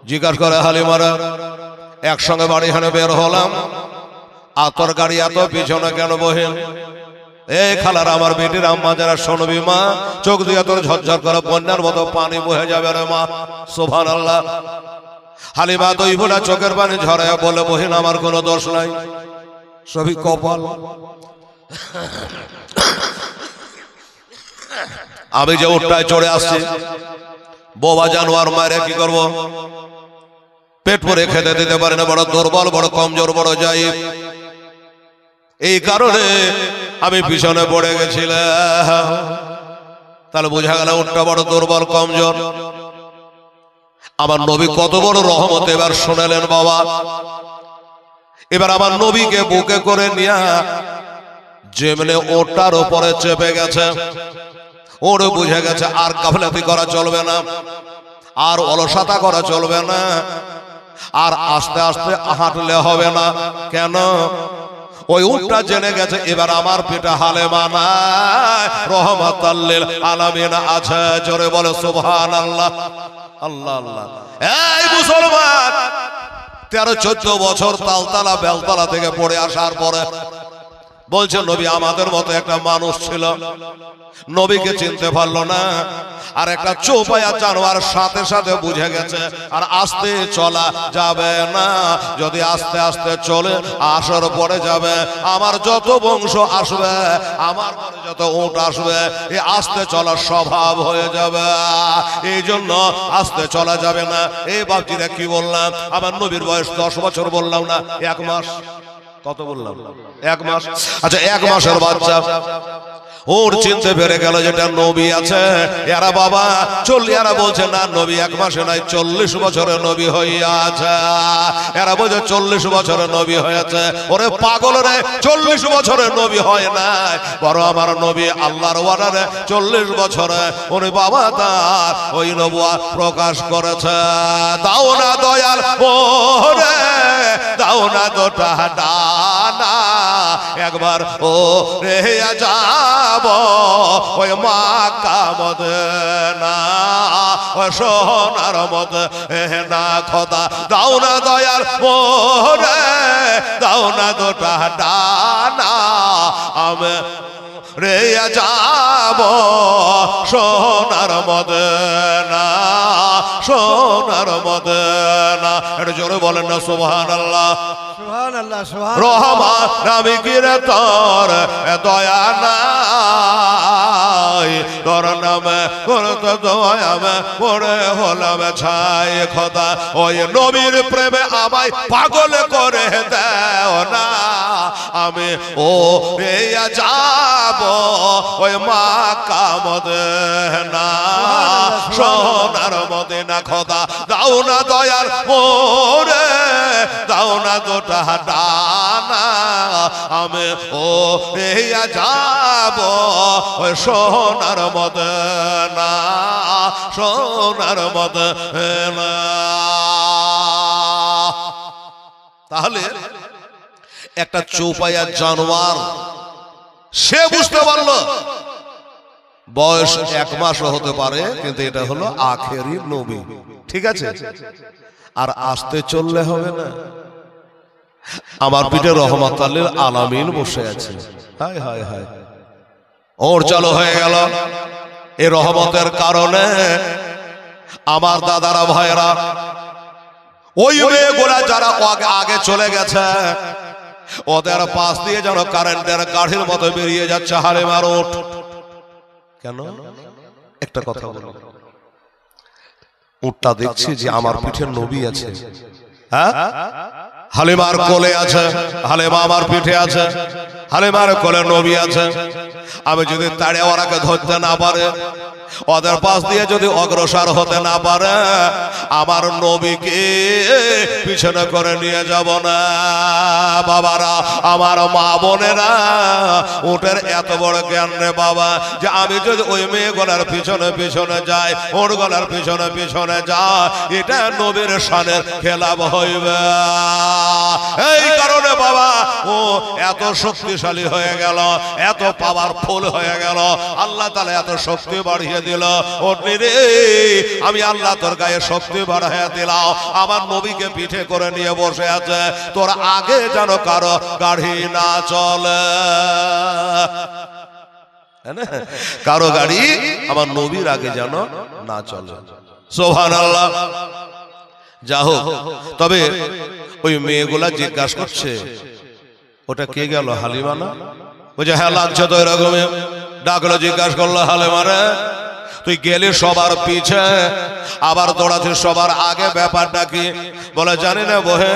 জিজ্ঞাসা করে হালিমারা, একসঙ্গে বাড়ি হানে বের হলাম, আর তোর গাড়ি এত পিছনে কেন বহেন? এই খালার আমার বেটির আম্মা যারা শুনবি মা, চোখ দিয়ে তোর ঝরঝর করে বন্যার মতো পানি বহে যাবে রে মা। সুবহানাল্লাহ। হালিমা দুই ফোঁটা চোখের পানি ঝরায় বলে, বহিন আমার কোনো দোষ নাই, সবই কপাল। আমি যে উঠটায় চড়ে আসছি, বোবা জানোয়ার মারে কি করব? পেট ভরে খেতে দিতে পারে না, বড় দুর্বল, বড় কমজোর, বড় যাই। এই কারণে আমি পিছনে পড়ে গেছিলাম। তাহলে বোঝা গেল উঠটা বড় দুর্বল, কমজোর। আমার নবী কত বড় রহমত এবার শোনালেন বাবা। এবার আমার নবীকে বুকে করে নিয়ে যেমনি ওটার উপরে চেপে গেছে, ওরে বুঝে গেছে আর গাফলাতি করা চলবে না, আর অলসতা করা চলবে না, আর আস্তে আস্তে হাঁটলে হবে না। কেন? ওই উটটা জেনে গেছে এবার আমার পিঠে হালেমা নাই, রহমাতাল লিল আলামিন আছে। জোরে বলে সুবহানাল্লাহ। আল্লাহ আল্লাহ। এই মুসলমান, 13-14 বছর তালতলা বেলতলা থেকে পড়ে আসার পরে বলছে নবী আমাদের মতো একটা মানুষ ছিল, নবীকে চিনতে পারলো না, আর একটা চৌপায়া জানোয়ার সাথে সাথে বুঝে গেছে আর আস্তে চলা যাবে না। যদি আস্তে আস্তে চলে আসর পড়ে যাবে, আমার যত বংশ আসবে, আমার যত উট আসবে, এই আস্তে চলার স্বভাব হয়ে যাবে। এই জন্য আস্তে চলা যাবে না। এই বাপজিরা কি বললাম? আমার নবীর বয়স 10 বছর বললাম না, 1 মাস। কত বললাম? 1 মাস। আচ্ছা, 1 মাসের বাচ্চা ওর চিনতে পেরে গেল যেটা নবী আছে। এরা বাবা এরা বলছে না নবী 1 মাসে নাই, 40 বছরের নবী হইয়াছে। এরা বলছে 40 বছরের নবী হয়েছে। ওরে পাগল রে, 40 বছরের নবী হয় নাই, বড় আমার নবী আল্লাহর ওয়ার্ডারে 40 বছরে ওরে বাবা তার ওই নবুয়া প্রকাশ করেছে। দাও না দয়াল ওরে, দাও না দুটা ডানা, একবার ও রে যাব ওই মক্কা মদিনা, ওই সোনার মদিনা। খোদা দাও না দয়াল ওরে, দাও না দুটা ডানা, আমি রে যাব সোনার মদিনা, সোনার মদিনা। এটা জোরে বলেন না সুবহানাল্লাহ। রহমান নামে কিরে তোর দয়া নাই, তোর নামে করতে দয়ামে পড়ে হলাম ছাই। খোদা ওই নবীর প্রেমে আমায় পাগল করে দেও না, আমি ও রে যাব ওই মক্কা মদিনা, সোনার মদিনা। খোদা দাও না দয়াল ওরে, দাও না দুটা ডানা, আমি ও রে যাব ওই সোনার মদিনা, সোনার মদিনা। তাহলে একটা চৌপায়া জানোয়ার সে বুঝতে পারলো বয়স 1 মাসও হতে পারে, কিন্তু এটা হলো আখেরি নবী। ঠিক আছে, আর আসতে চললে হবে না। আমার পিঠে রহমাতাল লিল আলামিন বসে আছে। হায় হায় হায়, ওর চালু হয়ে গেল। এই রহমতের কারণে আমার দাদারা ভাইরা, ওই মেয়েগুলা যারা আগে চলে গেছে, ওদের পাশ দিয়ে যেন কারেন্টের গাড়ির মতো বেরিয়ে যাচ্ছে হালিমার উট। কেন? একটা কথা বলো, উটটা দেখছি যে আমার পিঠে নবী আছে, হ্যাঁ, হালিমার কোলে আছে, হালিমা আমার পিঠে আছে, হালিমার কোলে নবী আছে। আমি যদি তাড়ে ওরাকে ধরতে না পারে, ওদের পাশ দিয়ে যদি অগ্রসর হতে না পারে, আমার নবীকে পিছনে করে নিয়ে যাব না। বাবারা, আমার মা বোনেরা, উটের এত বড় জ্ঞান রে বাবা, যে আমি যদি ওই মেয়ে গলার পিছনে পিছনে যাই, ওর গলার পিছনে পিছনে যাই, এটা নবীর শানের খেলাপ হইবে। এই কারণে বাবা ও এত শক্তিশালী হয়ে গেল, এত পাওয়ার পাওয়ারফুল হয়ে গেল। আল্লাহ তাআলা এত শক্তি বাড়িয়ে দিল। ওঠনি রে, আমি আল্লাহ তোর গায়ে শক্তি বাড়িয়ে দিলাম। আমার নবীকে পিঠে করে নিয়ে বসে আছে, তোর আগে যেন কারো গাড়ি না চলে, কারো গাড়ি আমার নবীর আগে যেন না চলে। সুবহানাল্লাহ। যা হোক, তবে ওই মেয়েগুলা জিজ্ঞাসা করছে ওটা কে গেল, হালিমা না? বলছে হ্যাঁ লাগছে তো এরকম। ডাকলো, জিজ্ঞাসা করলো হালিমা রে, তুই গেলি সবার পিছে আবার দৌড়াচ্ছিস সবার আগে, ব্যাপারটা কি? বলে জানি না বহে,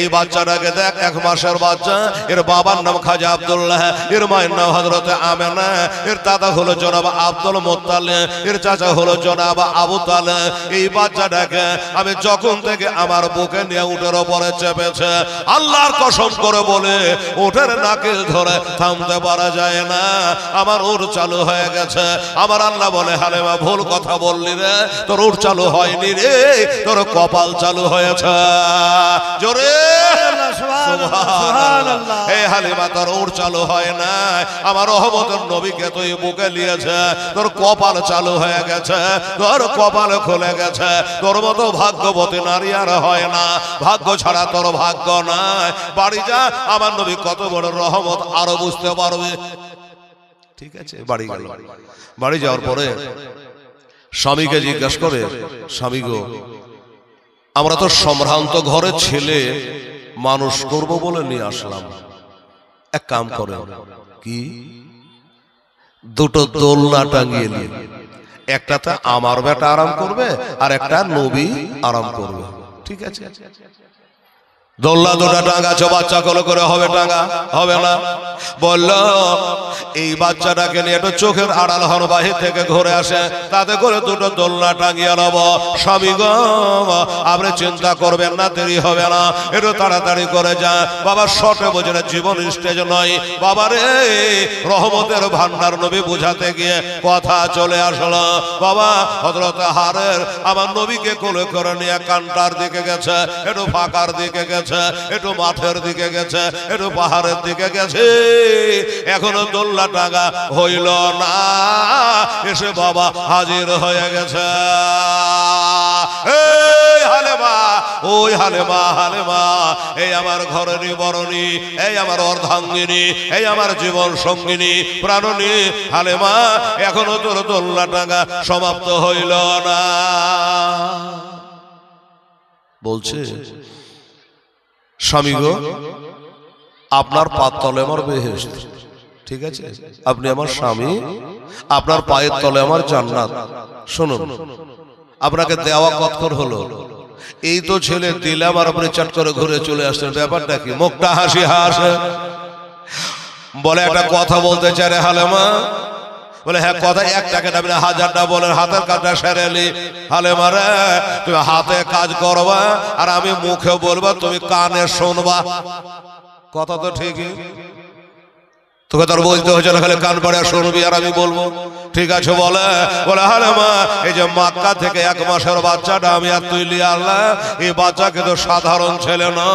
এই বাচ্চাটাকে দেখ, 1 মাসের বাচ্চা, এর বাবার নাম খাজা আব্দুল্লাহ, এর মায়ের নাম হযরত আমেনা, এর দাদা হলো জনাব আব্দুল মুত্তালিব, এর চাচা হলো জনাব আবু তালেব। এই বাচ্চাটাকে আমি যখন থেকে আমার বুকে নিয়ে উটের উপরে চেপেছে, আল্লাহর কসম করে বলে উটের নাকেল ধরে থামতে পারা যায় না, আমার উট চালু হয়ে গেছে। আমার আল্লাহ বলে হালিমা ভুল কথা বললি রে, তোর উট চালু হয়নি রে, তোর কপাল চালু হয়েছে। জোরে সুবহানাল্লাহ। এই হালিমা তোর উট চালু হয় না, আমার রহমতের নবীকে তুই বুকে নিয়েছে, তোর কপাল চালু হয়ে গেছে, তোর কপাল খুলে গেছে। তোর মতো ভাগ্যবতী নারী আর হয় না, ভাগ্য ছাড়া তোর ভাগ্য নাই। বাড়ি যা, আমার নবী কত বড় রহমত আরো বুঝতে পারবে। ঠিক আছে, বাড়ি গেল। বাড়ি যাওয়ার পরে স্বামীকে জিজ্ঞাসা করে, স্বামী গো, আমরা তো সম্ভ্রান্ত ঘরের ছেলে মানুষ করব বলে নিয়ে আসলাম, এক কাম করে কি, দুটো দোলনা টাঙিয়ে নিন, একটাতে আমার বেটা আরাম করবে আর একটা নবী আরাম করবে। ঠিক আছে, দোলনা দুটা টাঙাছো, বাচ্চা কল করে হবে টাঙা? হবে না। বলল এই বাচ্চাটাকে নিয়ে একটু চোখের আড়াল হন, বাহির থেকে ঘুরে আসে, তাতে করে দুটো দোলনা টাঙিয়ে নেব। স্বামী গো, আপনি চিন্তা করবেন না, দেরি হবে না, একটু তাড়াতাড়ি করে যা। বাবা শর্টে বোঝে না, জীবন স্টেজ নয় বাবারে। রহমতের ভান্ডার নবী বুঝাতে গিয়ে কথা চলে আসলো। বাবা হযরত হারের আমার নবীকে কোলে করে নিয়ে কান্টার দিকে গেছে, একটু ফাঁকার দিকে গেছে, একটু মাঠের দিকে গেছে, একটু পাহাড়ের দিকে গেছে, এখনো দোলনা টাঙা হইল না। এসে বাবা হাজির হয়ে গেছে। এই হালেমা, ওই হালেমা, হালেমা, এই আমার ঘরেরই বরণী, এই আমার অর্ধাঙ্গিনী, এই আমার জীবন সঙ্গিনী, প্রাণনী হালেমা, এখনো তোর দোলনা টাঙা সমাপ্ত হইল না। বলছে স্বামী গো, আপনার পায়ের তলে আমার বেহেশত। ঠিক আছে, আপনি আমার স্বামী, আপনার পায়ের তলে আমার জান্নাত। শুনুন, আপনাকে দেওয়া কতক্ষণ হলো? এই তো ছেলে দিলাম আর আপনি চট করে ঘুরে চলে আসছেন, ব্যাপারটা কি? মুখটা হাসি হাসে। বলে একটা কথা বলতে চাই রে হালেমা। বলে হ্যাঁ, কথা একটাকে না, 1000টা বলেন, হাতের কাজটা সেরেলি। হালেমা রে, তুমি হাতে কাজ করবা আর আমি মুখে বলবা, তুমি কানে শুনবা। কথা তো ঠিকই, তোকে তোর বলতে হচ্ছে না, খালি কান পাড়ে শুনবি আর আমি বলবো। ঠিক আছে বলে, বলে হালেমা, এই যে মক্কা থেকে 1 মাসের বাচ্চাটা আমি আর তুই লিয়ে আনলাম, এই বাচ্চা কিন্তু সাধারণ ছেলে না,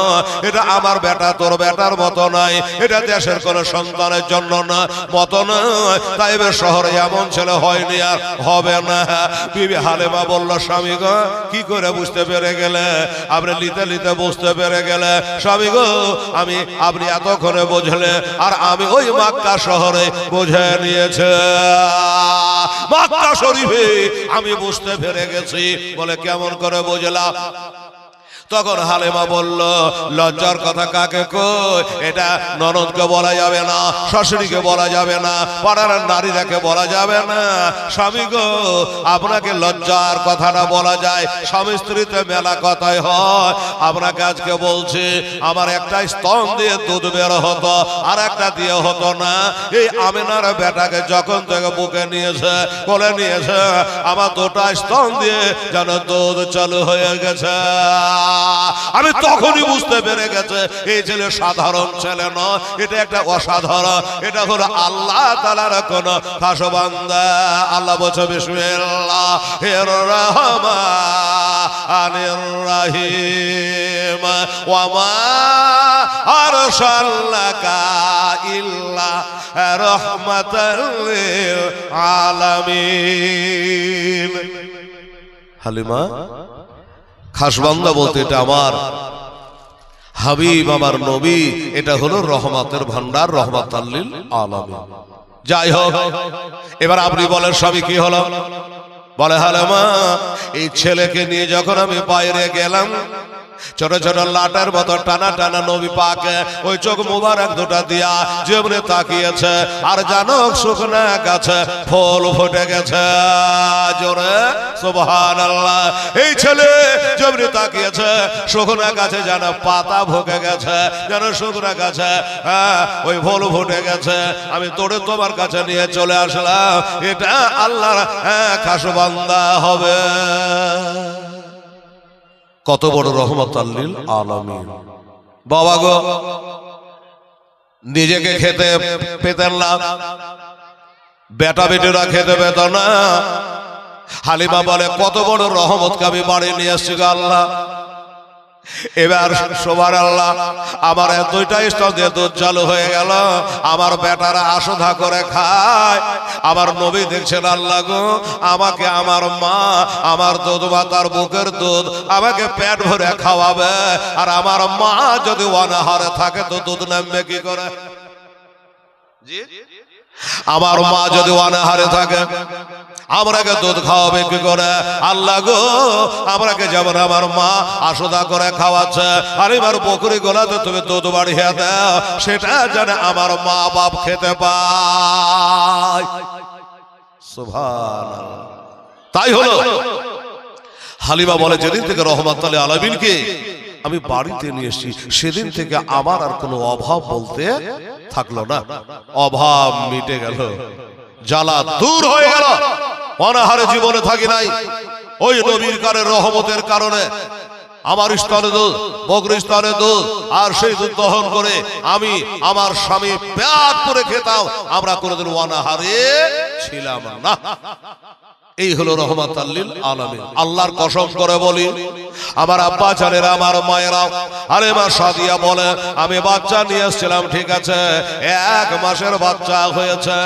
এটা আমার বেটা তোর বেটার মতো নাই, এটা দেশের কোন সন্তানের জন্য না মতো নয়। তাই শহরে এমন ছেলে হয়নি আর হবে না। বিবি হালেমা বলল, স্বামী গো, কি করে বুঝতে পেরে গেলে? আপনি লিতে লিতে বুঝতে পেরে গেলে। স্বামী গো, আমি আপনি এতক্ষণে বুঝলে আর আমি ওই মক্কা শহরে বুঝে নিয়েছে, মক্কা শরীফে আমি বুঝতে পেরে গেছি। বলে কেমন করে বুঝলাম? তখন হালেমা বলল, লজ্জার কথা কাকে কই? এটা ননদকে বলা যাবে না, শাশুড়িকে বলা যাবে না, পাড়ার নারীরাকে বলা যাবে না। স্বামী গো, আপনাকে লজ্জার কথাটা বলা যায়, স্বামী স্ত্রীতে মেলা কথাই হয়। আপনাকে আজকে বলছি, আমার একটা স্তন দিয়ে দুধ বের হতো আর একটা দিয়ে হতো না। এই আমেনার বেটাকে যখন থেকে বুকে নিয়েছে, কোলে নিয়েছে, আমার 2টা স্তন দিয়ে যেন দুধ চালু হয়ে গেছে। আমি তখনই বুঝতে পেরে গেছে এই ছেলে সাধারণ ছেলে নয়, এটা একটা অসাধারণ, এটা হলো আল্লাহ তাআলার কোন খাস বান্দা। আল্লাহ বলছে বিসমিল্লাহির রহমানির রহিম, ওয়া মা আরসালনাকা ইল্লা রাহমাতাল লিল আলামিন। হালিমা খাস বান্দা বলতে এটা আমার হাবিব, আমার নবী, এটা হলো রহমতের ভান্ডার, রহমাতাল লিল আলামিন। যাই হোক, এবার আপনি বলেন স্বামী কি হলো? বলে হালিমা এই ছেলেকে নিয়ে যখন আমি বাইরে গেলাম, ছোট ছোট লাটের মতো টানা টানা নবী পাকে ওই চোখ মুবারক দুটা দিয়া যেমনি তাকিয়েছে, আর জানো শুকনা গাছে ফুল ফুটে গেছে। জোরে সুবহানাল্লাহ। এই ছেলে যেমনি তাকিয়েছে, শুকনা গাছে যেন পাতা ভুকে গেছে, যেন শুকনা গাছে ওই ফুল ফুটে গেছে। আমি তোরে তোমার কাছে নিয়ে চলে আসলাম, এটা আল্লাহর খাস বান্দা হবে। কত বড় রহমাতাল লিল আলামিন। বাবা গো, নিজেকে খেতে পেতেন না, বেটা বেটিরা খেতে পেত না। হালিমা বলে কত বড় রহমতকে আমি বাড়ি নিয়ে এসছি গো আল্লাহ। এবার সুবহানাল্লাহ, আমার দুইটা স্তন দিয়ে দুধ চালু হয়ে গেল, আমার বেটারা আশোধা করে খায়। আমার নবী দেখছেন আল্লাহ গো, আমাকে আমার মা আমার দুধ মাতার বুকের দুধ আমাকে পেট ভরে খাওয়াবে, আর আমার মা যদি অনাহারে থাকে তো দুধ নামবে কি করে? জি, আমার মা যদি অনাহারে থাকে আমরাকে দুধ খাওয়াবে কি করে? আল্লাহ গো, আমরাকে যেমন আমার মা আশোদা করে খাওয়াচ্ছে, আর এবার বকরি গোলাতে তুমি দুধ বাড়িয়ে দাও, সেটা যেন আমার মা বাপ খেতে পায়। সুবহানাল্লাহ। তাই হলো, হালিমা বলে যেদিন থেকে রহমাতুল লিল আলামিনকে আমি বাড়িতে নিয়ে এসেছি, সেদিন থেকে আমার আর কোনো অভাব বলতে থাকলো না। অভাব মিটে গেল, জ্বালা দূর হয়ে গেল, অনাহারে জীবনে থাকি নাই। ওই নবীর কারের রহমতের কারণে আমার স্তনে দুধ, বকরির স্তনে দুধ, আর সেই দুধ দহন করে আমি আমার স্বামী পেট পুরে খেতাম, আমরা কোনোদিন অনাহারে ছিলাম না। এই হলো রহমাতাল লিল আলামিন। আল্লাহর কসম করে বলি, আমার আব্বা জানেরা, আমার মায়েরা, হালিমা সাদিয়া বলে আমি বাচ্চা নিয়ে এসেছিলাম, ঠিক আছে, 1 মাসের বাচ্চা হয়েছে।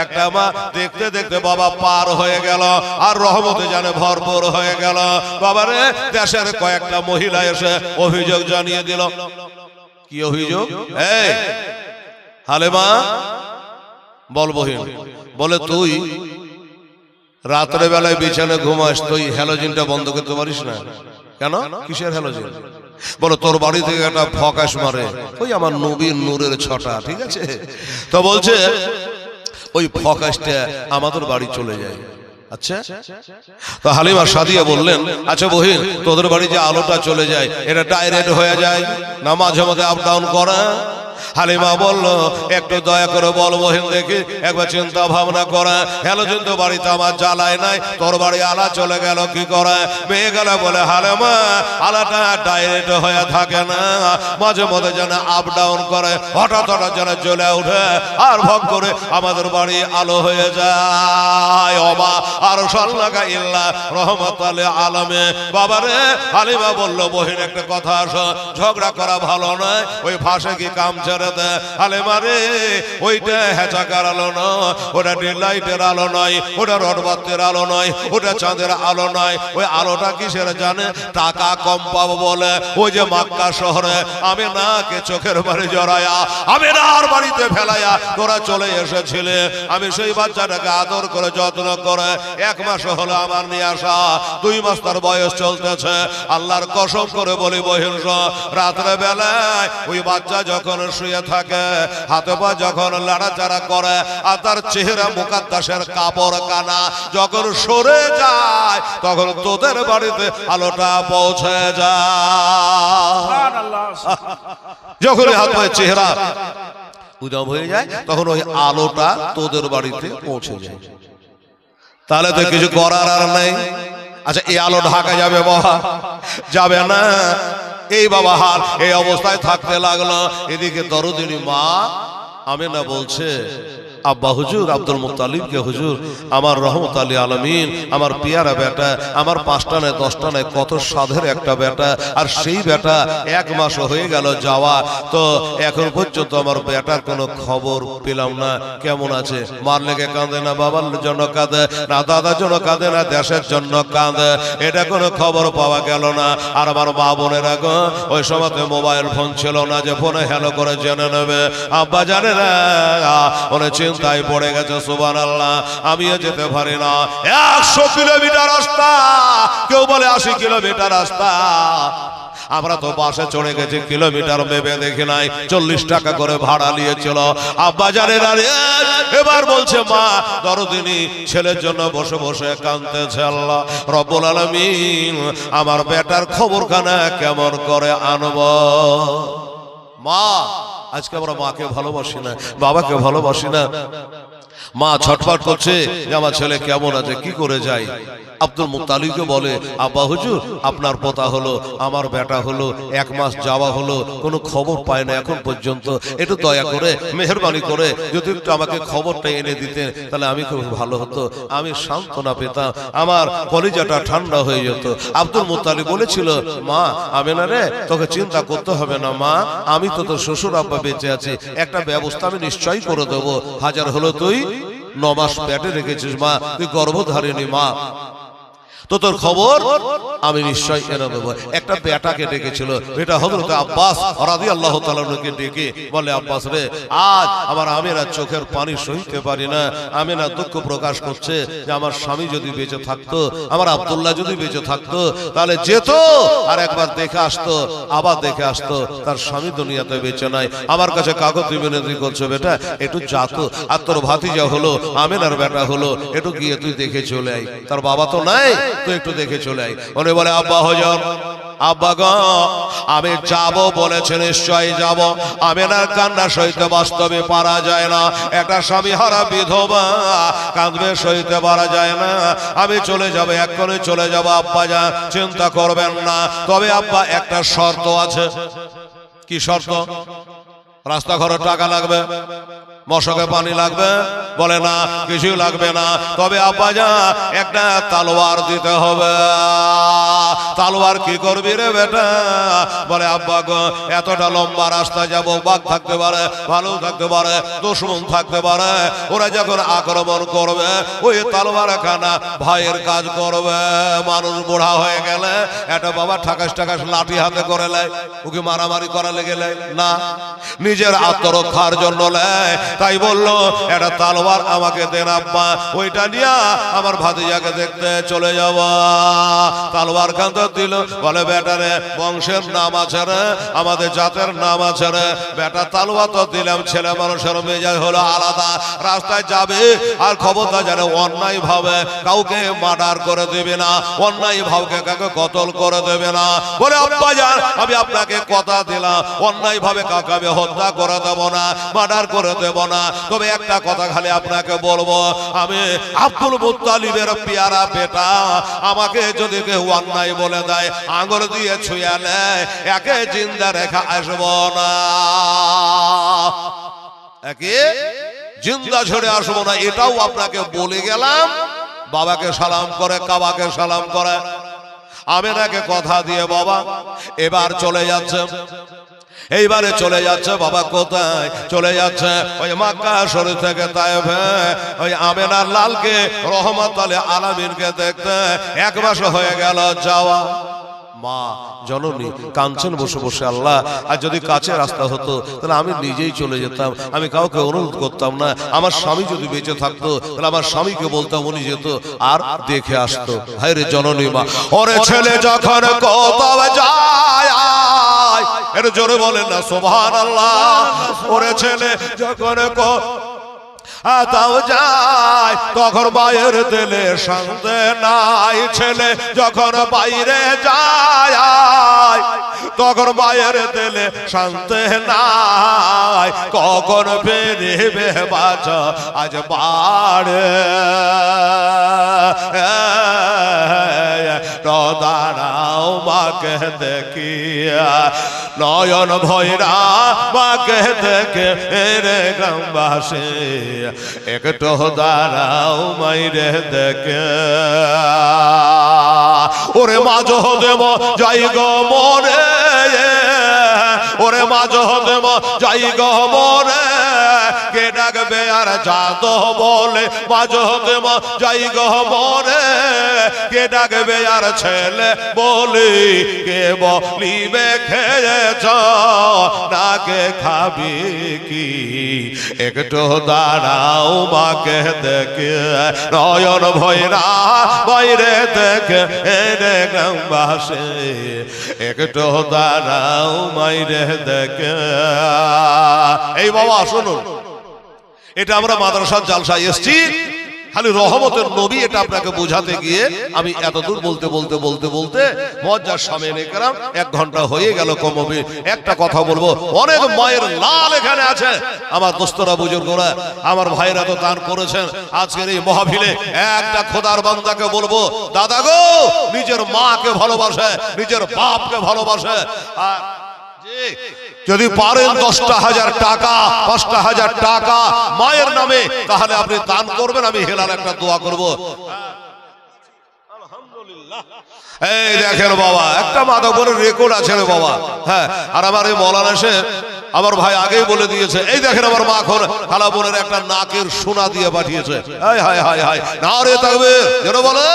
একটা মা দেখতে দেখতে বাবা পার হয়ে গেল, আর রহমতে জানে ভরপুর হয়ে গেল। বাবারে, দেশের কয়েকটা মহিলা এসে অভিযোগ জানিয়ে দিল। কি অভিযোগ? এই হালিমা বল বহিন, বলে তুই রাত্রে বেলায় বিছানে ঘুমাস, তুই হ্যালোজিনটা বন্ধ করতে পারিস না কেন? কিসের হ্যালোজিন? বলো তোর বাড়ি থেকে একটা ফকাশ মারে, ওই আমার নবীর নূরের ছটা, ঠিক আছে, তো বলছে ওই ফকাশটা আমাদের বাড়ি চলে যায়। আচ্ছা, তো হালিমা সাদিয়া বললেন, আচ্ছা বহিন, তোদের বাড়ি যে আলোটা চলে যায়, এটা ডাইরেক্ট হয়ে যায় না মাঝে মাঝে আপ ডাউন করা? হালিমা বলল, একটু দয়া করে বল বহিন দেখি, একবার চিন্তা ভাবনা করে। হ্যালোজিন তো বাড়িতে আমার জ্বালায় নাই, তোর বাড়ি আলা চলে গেল কি করে? মেয়ে গেল বলে, হালিমা আলাটা ডাইরেক্ট হয়ে থাকে না, মাঝে মধ্যে যেন আপ ডাউন করে, হঠাৎ হঠাৎ যেন জ্বলে উঠে, আর ভোগ করে আমাদের বাড়ি আলো হয়ে যায়। অমা আর সাল্লাকা ইল্লা রহমাতাল লিল আলামিন। বাবারে, হালিমা বলল, বহিন একটা কথা আসো, ঝগড়া করা ভালো নয়, ওই ফাঁসে কি কাম ছেড়ে দে। হালিমা রে, ওইটা হেঁচাকার আলো নয়, ওটা ডিলাইটের আলো নয়, ওটা রডবাতির আলো নয়, ওটা চাঁদের আলো নয়। ওই আলোটা কিসের জানে? টাকা কম পাবো বলে ওই যে মক্কা শহরে আমি নাকে চোখের বাড়ি জড়ায়া, আমি আর বাড়িতে ফেলাইয়া তোরা চলে এসেছিলে, আমি সেই বাচ্চাটাকে আদর করে যত্ন করে 1 মাস হলো আমার নিয়ে আসা, 2 মাস তার বয়স চলতেছে। আল্লাহর কসম করে বলি বহিন, রাত্রে বেলায় ওই বাচ্চা যখন শুয়ে থাকে, হাতে পা যখন লাড়াচাড়া করে, আর তার চেহারা মুকাদ্দাসের কাপড় কানা যখন সরে যায়, তখন তোদের বাড়িতে আলোটা পৌঁছে যায়। যখন হাত পায়ে চেহারা উদম হয়ে যায়, তখন ওই আলোটা তোদের বাড়িতে পৌঁছে যায়। তাহলে তো কিছু করার আর নাই। আচ্ছা, এই আলো ঢাকা যাবে বাবা? যাবে না। এই বাবা হার এই অবস্থায় থাকতে লাগলো। এদিকে দরদিনী মা আমেনা বলছে, আব্বা হুজুর আব্দুল মুত্তালিবকে হুজুর আমার রহমত আলী আলমিন, আমার পিয়ারা বেটা, আমার 5টা নয় 10টা নয় কত সাধের একটা বেটা, আর সেই বেটা 1 মাস হয়ে গেল যাওয়া, তো এখন পর্যন্ত আমার বেটার কোনো খবর পেলাম না। কেমন আছে? মার লেগে কাঁদে না, বাবার জন্য কাঁদে না, দাদার জন্য কাঁদে না, দেশের জন্য কাঁদে, এটা কোনো খবর পাওয়া গেল না। আর আমার মা বোনেরা গো, ওই সময় মোবাইল ফোন ছিল না যে ফোনে হ্যালো করে জেনে নেবে। আব্বা জানে না, ওনে চিন্তায় পড়ে গেছে। সুবহানাল্লাহ, আমিও যেতে পারি না। 100 কিলোমিটার রাস্তা, কেউ বলে 80 কিলোমিটার রাস্তা। আমরা তো বাসে চড়ে গেছি, কিলোমিটার ভেবে দেখি নাই, 40 টাকা করে ভাড়া নিয়েছিল। আব্বা জানেন, এবার বলছে মা দরদিনী ছেলের জন্য বসে বসে কাঁদতেছে। আল্লাহ রব্বুল আলামিন আমার বেটার খবরখানা কেমন করে আনব। মা, আজকে আমরা মাকে ভালোবাসি না, বাবাকে ভালোবাসি না। মা ছটফট করছে যে আমার ছেলে কেমন আছে, কি করে যায়। আব্দুল মুত্তালিবকে বলে, আব্বা হুজুর আপনার পোতা হলো, আমার বেটা হলো, 1 মাস যাওয়া হলো, কোনো খবর পায় না এখন পর্যন্ত। একটু দয়া করে মেহেরবানি করে যদি একটু আমাকে খবরটা এনে দিতেন, তাহলে আমি খুব ভালো হতো, আমি সান্ত্বনা পেতাম, আমার কলিজাটা ঠান্ডা হয়ে যেত। আব্দুল মুত্তালিব বলেছিল, মা আমেনা রে, তোকে চিন্তা করতে হবে না মা, আমি তো তোর শ্বশুর আব্বা বেঁচে আছি, একটা ব্যবস্থা আমি নিশ্চয়ই করে দেবো। হাজার হলো তুই 9 মাস পেটে রেখেছিস মা, তুই গর্ভধারিণী মা, তো তোর খবর আমি নিশ্চয়ই এনে দেবো। একটা বেটাকে ডেকেছিল, এটা হযরত আব্বাস রাদিয়াল্লাহু তাআলা কে ডেকে বলে, আব্বাস রে, আজ আমার আমেনা চোখের পানি সইতে পারি না, আমেনা দুঃখ প্রকাশ করছে যে আমার স্বামী যদি বেঁচে থাকতো, আমার আব্দুল্লাহ যদি বেঁচে থাকতো, তাহলে যেত আর একবার দেখে আসতো, আবার দেখে আসতো তার স্বামী দুনিয়াতে বেঁচে নাই। আমার কাছে কাগজ বিনতি করছে, বেটা একটু যাতো, আর তোর ভাতিজা হলো আমেনার বেটা হলো, একটু গিয়ে তুই দেখে চলে আয়, তার বাবা তো নাই, তো একটু দেখে চলে আয়। উনি বলে, আব্বা হুজুর, আব্বা গো আমি যাব বলেছে, নিশ্চয়ই যাব, আমেনার কান্না সইতে বাস্তবে পারা যায় না, একটা স্বামী হারা বিধবা কাঁদবে, সইতে পারা যায় না, আমি চলে যাব, এক্ষুনি চলে যাব আব্বা যান, চিন্তা করবেন না। তবে আব্বা একটা শর্ত আছে। কি শর্ত? রাস্তা ঘরের টাকা লাগবে, মশকে পানি লাগবে? বলে না, কিছুই লাগবে না, তবে আব্বা যা একটা তলোয়ার দিতে হবে। তলোয়ার কি করবি রে বেটা? বলে, আব্বা গো এতটা লম্বা রাস্তা যাব, বাঘ থাকতে পারে, ভালো থাকতে পারে, দুশমন থাকতে পারে, ওরা যখন আক্রমণ করবে ওই তলোয়ার খানা ভয়ের কাজ করবে। মানুষ বুড়া হয়ে গেলে একটা বাবা ঠাকাস ঠাকাস লাঠি হাতে করে নেয়, ওকে মারামারি করা লেগে না, নিজের আত্মরক্ষার জন্য নেয়। তাই বললো একটা তলোয়ার আমাকে দেন আব্বা, ওইটা নিয়ে আমার ভাতিজাকে দেখতে চলে যাব। তলোয়ার কান্ত দিল, বলে, বেটারে বংশের নাম আছে রে, আমাদের জাতের নাম আছে রে বেটা, তলোয়ার তো দিলাম, ছেলে মানুষের মেজাজ হলো আলাদা, রাস্তায় যাবে আর খবরটা যেন অন্যায় ভাবে কাউকে মার্ডার করে দেবে না, অন্যায় ভাবে কাউকে কতল করে দেবে না। বলে, আব্বা জান আমি আপনাকে কথা দিলাম, অন্যায় ভাবে কাউকে আমি হত্যা করে দেব না, মার্ডার করে দেব না, তবে একটা কথা খালি আপনাকে বলবো, আমি আব্দুল মুত্তালিবের পেয়ারা বেটা, আমাকে যদি কেউ অন্যায় বলে দেয় আঙুল দিয়ে ছুঁয়ালে একে জিন্দা রেখা আসব না, একে জিন্দা ছেড়ে আসবো না, এটাও আপনাকে বলে গেলাম। বাবাকে সালাম করে, কাবাকে সালাম করে, আমেনাকে কথা দিয়ে বাবা এবার চলে যাচ্ছে। এইবারে চলে যাচ্ছে বাবা, কোথায় চলে যাচ্ছে? ওই মক্কা শরীফ থেকে তায়েফে ওই আমেনার লালকে রহমতুল আলামিনকে দেখতে 1 মাস হয়ে গেল যাওয়া। মা জননী কাঁদছেন বসে বসে। আল্লাহ, আর যদি কাছে রাস্তা হতো তাহলে আমি নিজেই চলে যেতাম, আমি কাউকে অনুরোধ করতাম না। আমার স্বামী যদি বেঁচে থাকতো তাহলে আমার স্বামীকে বলতাম, উনি যেত আর দেখে আসতো। হায় রে জননী মা, ওরে ছেলে যখন কোথাও যায়, এর জোরে বলেন না সুবহানাল্লাহ। ওরে ছেলে যখন তাও যায় তখন বাইর দিলে শান্তি নাই, ছেলে যখন বাইরে যায় তখন বাইর দিলে শান্তি নাই, কখন ফিরবে বাছা আজ বাড়ে দাঁড়াও মাকে দেখিয়া নয়ন ভৈরা মাকে দেখে রে গ্রামবাসী একটু দাঁড়াও মাইরে দেখে ওরে মাঝ দেব যাই গো মরে ওরে মাঝ দেব যাই গো মরে কে ডাকবে আর যাদ বলে মাঝ দেব যাই গো মরে কে ডাকবে আর ছেলে বলি কে বলিবে খেয়েছ নাকে খাবি কি একটু দাঁড়াও মাকে দেখে নয়ন ভৈরা বাইরে দেখে রে গ্রামবাসী একটু দাঁড়াও মাইরে দেখে। এই বাবা শুনুন, এটা আমরা মাদ্রাসার জালসায় এসছি খালি রহমতের নবী এটা আপনাকে বোঝাতে গিয়ে আমি এতদূর বলতে বলতে বলতে বলতে মজ্জার সামনে নিলাম 1 ঘন্টা হয়ে গেল কমবে। একটা কথা বলবো, অনেক মায়ের লাল এখানে আছে আমার দোস্তরা বুজুর্গরা আমার ভাইরা তো দান করেছেন আজকের এই মাহফিলে। একটা খোদার বান্দাকে বলবো দাদা গো নিজের মাকে ভালোবাসে নিজের বাপকে ভালোবাসে আর যদি পারেন 10,000 টাকা 5,000 টাকা মায়ের নামে তাহলে আপনি দান করবেন, আমি হেলাল একটা দোয়া করব। আলহামদুলিল্লাহ। এই দেখেন বাবা একটা মাধবপুরের রেকর্ড আছে রে বাবা। হ্যাঁ, আর আমার এই মৌলানা শেখ আমার ভাই আগেই বলে দিয়েছে। এই দেখেন আমার মা খালা বোনের একটা নাকের সোনা দিয়ে পাঠিয়েছে। হায় হায় হায় হায়, নারে তাকবীর, যেন বলে